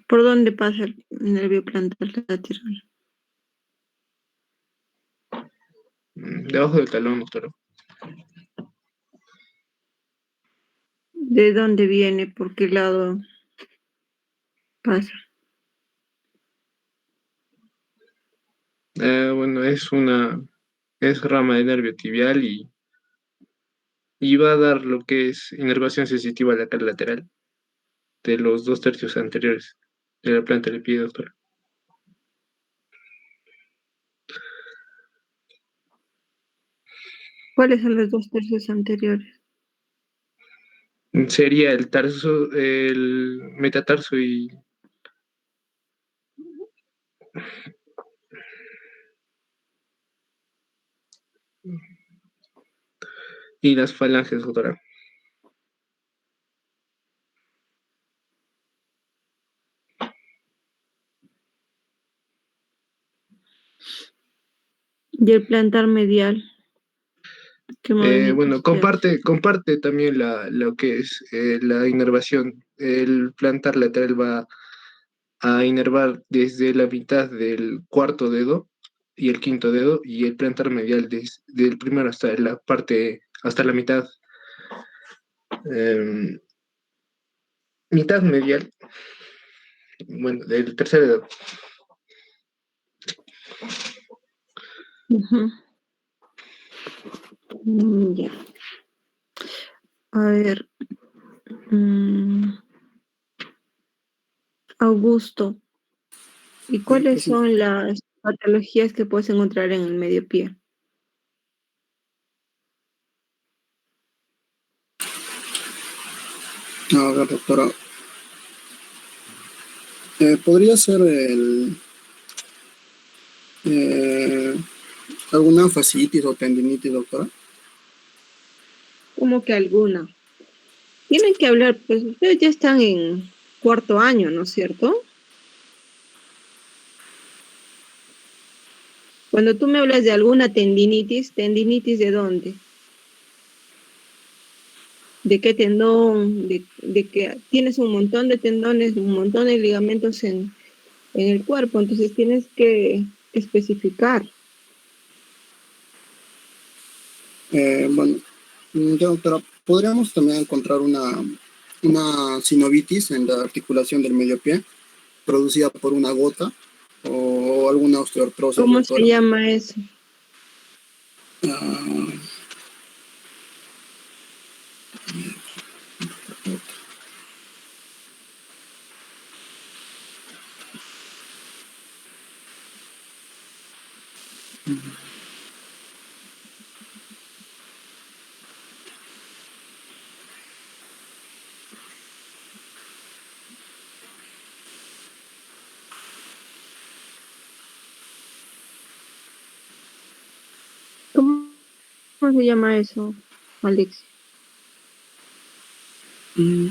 ¿Por dónde pasa el nervio plantar lateral? Debajo del talón, doctora. ¿De dónde viene? ¿Por qué lado pasa? Bueno, es rama de nervio tibial y va a dar lo que es inervación sensitiva a la cara lateral de los 2/3 anteriores de la planta del pie, doctora. ¿Cuáles son los 2/3 anteriores? Sería el tarso, el metatarso y las falanges, doctora. ¿Y el plantar medial? ¿Qué Bueno, movimientos tiene? comparte también lo que es la inervación. El plantar lateral va a inervar desde la mitad del cuarto dedo y el quinto dedo, y el plantar medial desde el primero hasta la parte, hasta la eh, mitad medial, bueno, del tercer dedo. Ujú. Ya. A ver. mm, Augusto, ¿y cuáles Sí. son las patologías que puedes encontrar en el medio pie? A ver, doctora. ¿Podría ser eh, alguna fascitis o tendinitis, doctora? ¿Cómo que alguna? Tienen que hablar, pues ustedes ya están en cuarto año, ¿no es cierto? Cuando tú me hablas de alguna tendinitis, ¿tendinitis de dónde? ¿De qué tendón? ¿De qué? Tienes un montón de tendones, un montón de ligamentos en el cuerpo, entonces tienes que especificar. Bueno, ya, doctora, ¿podríamos también encontrar una sinovitis en la articulación del medio pie producida por una gota o alguna osteoartrosis, ¿Cómo se doctora? llama eso? Ah, ¿Cómo se llama eso, Alex? Mm,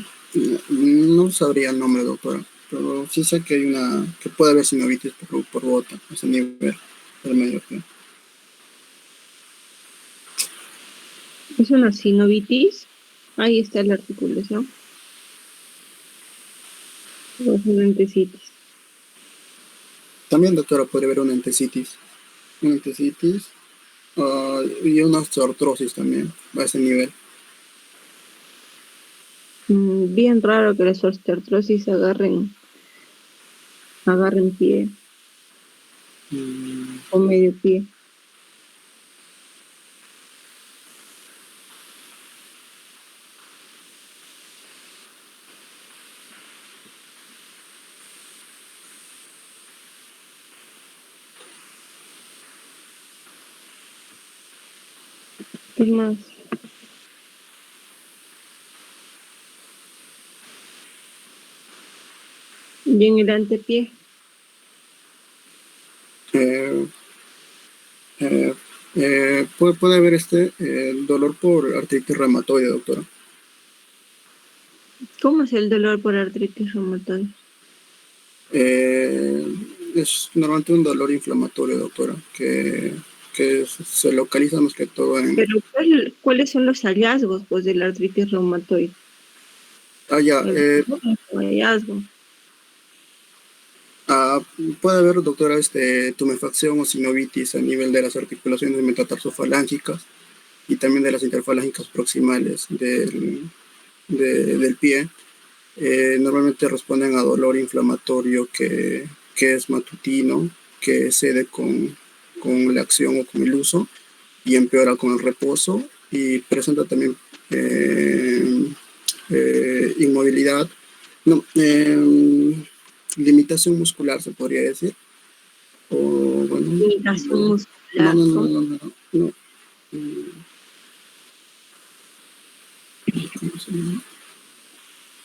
No sabría el nombre, doctora, pero sí sé que que puede haber sinovitis por gota, a ese nivel del medio pie. Es una sinovitis. Ahí está la articulación. O es una entesitis. También, doctora, puede haber una entesitis y una osteoartrosis también, a ese nivel. Bien raro que las osteoartrosis agarren pie Mm, o medio pie. ¿Qué más? Y en el antepié. eh, eh, puede haber dolor por artritis reumatoide, doctora. ¿Cómo es el dolor por artritis reumatoide? Eh, es normalmente un dolor inflamatorio, doctora, que se localiza más que todo en... Pero ¿cuáles son los hallazgos, pues, de la artritis reumatoide? Ah, ya, El dolor es un hallazgo. ah, puede haber, doctora, tumefacción o sinovitis a nivel de las articulaciones metatarsofalángicas y también de las interfalángicas proximales del pie. Normalmente responden a dolor inflamatorio que es matutino, que cede con la acción o con el uso y empeora con el reposo y presenta también inmovilidad, no, limitación muscular se podría decir, o bueno, Limitación no, muscular. no, no, ¿Cómo? no, no, no, ¿cómo se llama?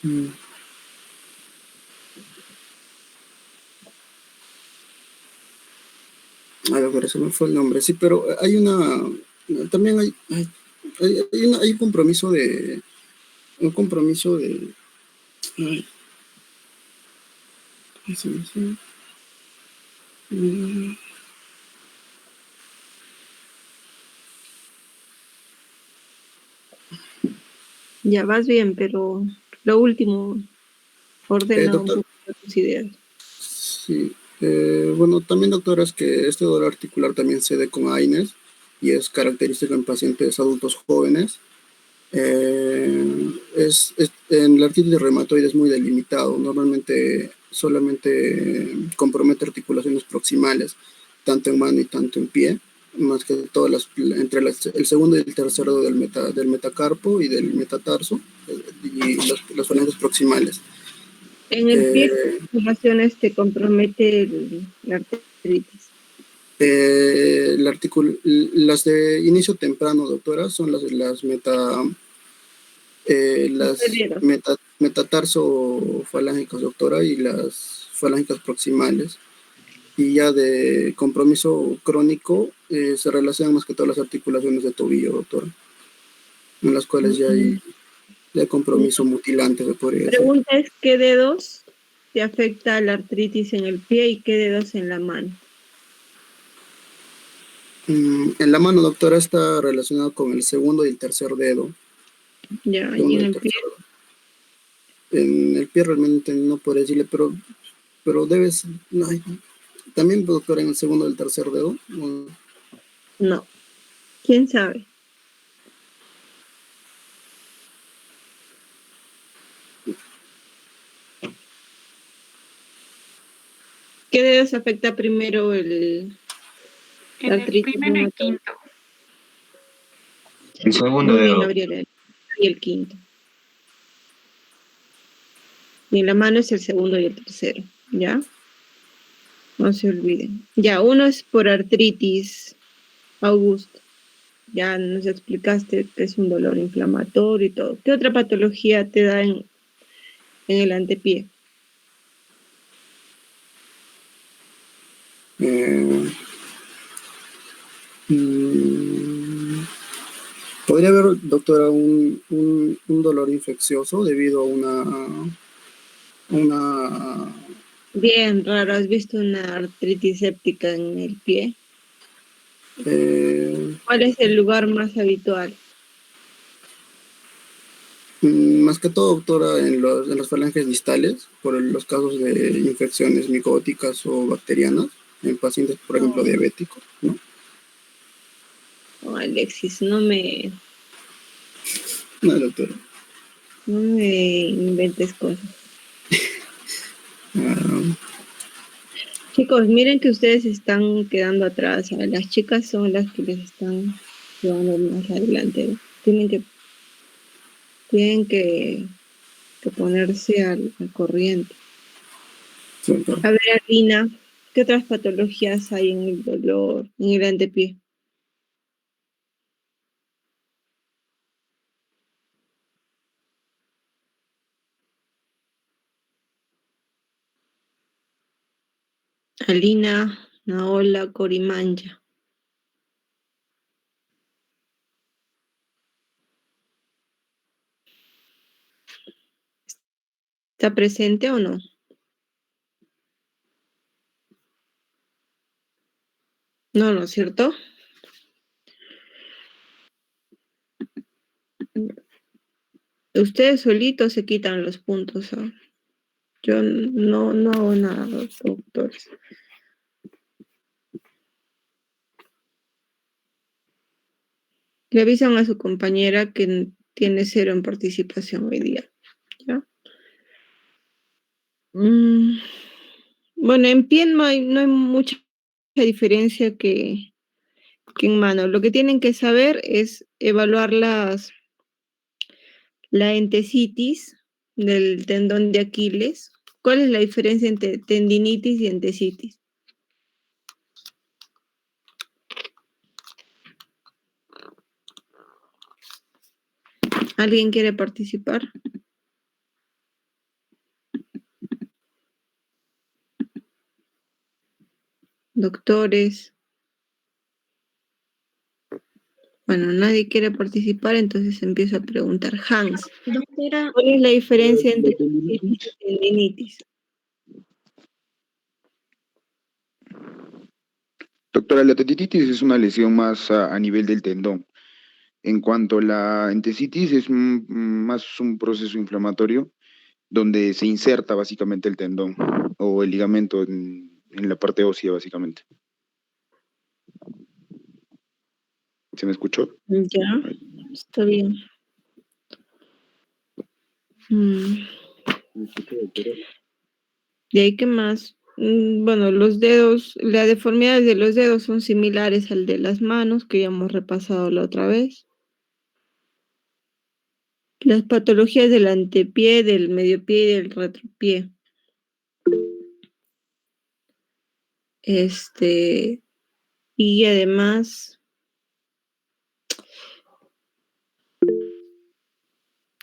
Mm, Ay, doctora, se me fue el nombre, sí, pero también hay un compromiso ay, ¿cómo se dice? Mm, Ya vas bien, pero lo último, ordena un Doctor, poco tus ideas. sí, bueno, también doctora, es que este dolor articular también se da con AINES y es característico en pacientes adultos jóvenes. En la artritis reumatoide es muy delimitado, normalmente solamente compromete articulaciones proximales, tanto en mano y tanto en pie, más que todo el segundo y el tercer dedo del metacarpo y del metatarso y las falanges proximales. En el pie, Eh, ¿qué relaciones te compromete la artritis? las de inicio temprano, doctora, son las Dedos. metatarso-falángicas, doctora, y las falángicas proximales. Y ya de compromiso crónico se relacionan más que todas las articulaciones de tobillo, doctora, en las cuales ya hay compromiso mutilante, se podría La decir. pregunta es, ¿qué dedos te afecta la artritis en el pie y qué dedos en la mano? En la mano, doctora, está relacionado con el segundo y el tercer dedo. Ya, y Segundo en y el el pie. tercer dedo. En el pie realmente no puedo decirle, pero debes... Ay, también, doctora, en el segundo y el tercer dedo. No. ¿Quién sabe? ¿Qué dedos afecta primero la En el artritis primero y reumatoide? quinto. El segundo Muy bien, dedo. Gabriela. Y el quinto. Y en la mano es el segundo y el tercero. ¿Ya? No se olviden. Ya, uno es por artritis, Augusto. Ya nos explicaste que es un dolor inflamatorio y todo. ¿Qué otra patología te da en el antepié? Eh, mm, podría haber, doctora, un dolor infeccioso debido a una Bien raro, ¿has visto una artritis séptica en el pie? ¿Cuál es el lugar más habitual? más que todo, doctora, en las falanges distales, por los casos de infecciones micóticas o bacterianas, en pacientes, por ejemplo, diabéticos, ¿no? Oh, Alexis, no me No, doctora. inventes cosas. Ah, Chicos, miren que ustedes están quedando atrás. Las chicas son las que les están llevando más adelante, ¿no? Tienen que ponerse al corriente. sí, doctora. A ver, Alina, ¿qué otras patologías hay en el dolor, en el antepié? Alina, Naola, Corimanja. ¿Está presente o no? No, ¿no es cierto? Ustedes solitos se quitan los puntos, ¿ah? Yo no hago nada, los doctores. Le avisan a su compañera que tiene 0 en participación hoy día. ¿Ya? Bueno, en pie no hay mucha diferencia que en mano. Lo que tienen que saber es evaluar la entesitis del tendón de Aquiles. ¿Cuál es la diferencia entre tendinitis y entesitis? ¿Alguien quiere participar? Doctores. Bueno, nadie quiere participar, entonces empiezo a preguntar. Hans, Doctora, ¿cuál es la diferencia La entre tendinitis. entesitis y tendinitis? Doctora, la tendinitis es una lesión más a nivel del tendón. En cuanto a la entesitis, es más un proceso inflamatorio donde se inserta básicamente el tendón o el ligamento en la parte ósea, básicamente. ¿Se me escuchó? Ya, está bien. ¿Me escuchó, doctora? ¿De ahí qué más? Bueno, los dedos, las deformidades de los dedos son similares al de las manos, que ya hemos repasado la otra vez. Las patologías del antepié, del mediopié y del retropié. Y además,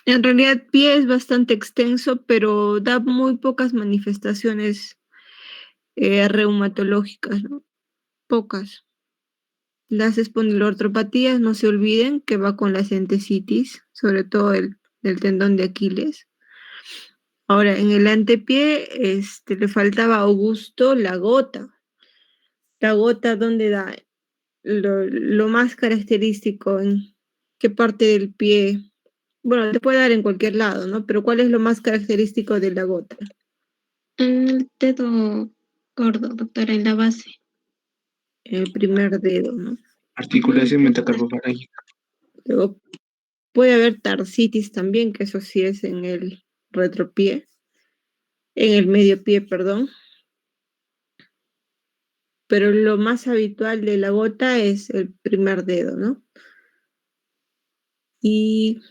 en realidad pie es bastante extenso, pero da muy pocas manifestaciones reumatológicas, ¿no? Pocas. Las espondiloartropatías, no se olviden que va con las entesitis, sobre todo del tendón de Aquiles. Ahora, en el antepié, le faltaba a Augusto la gota. La gota, ¿dónde da? Lo más característico, ¿en qué parte del pie? Bueno, te puede dar en cualquier lado, ¿no? Pero ¿cuál es lo más característico de la gota? en el dedo gordo, doctora, en la base. El primer dedo, ¿no? Articulación metacarpofalángica. Luego puede haber tarsitis también, que eso sí es en el retropié, en el medio pie, perdón. Pero lo más habitual de la gota es el primer dedo, ¿no? Y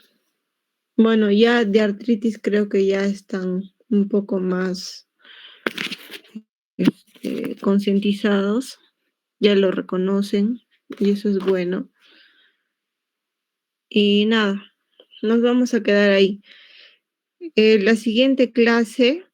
bueno, ya de artritis creo que ya están un poco más concientizados, ya lo reconocen y eso es bueno. Y nada, nos vamos a quedar ahí. La siguiente clase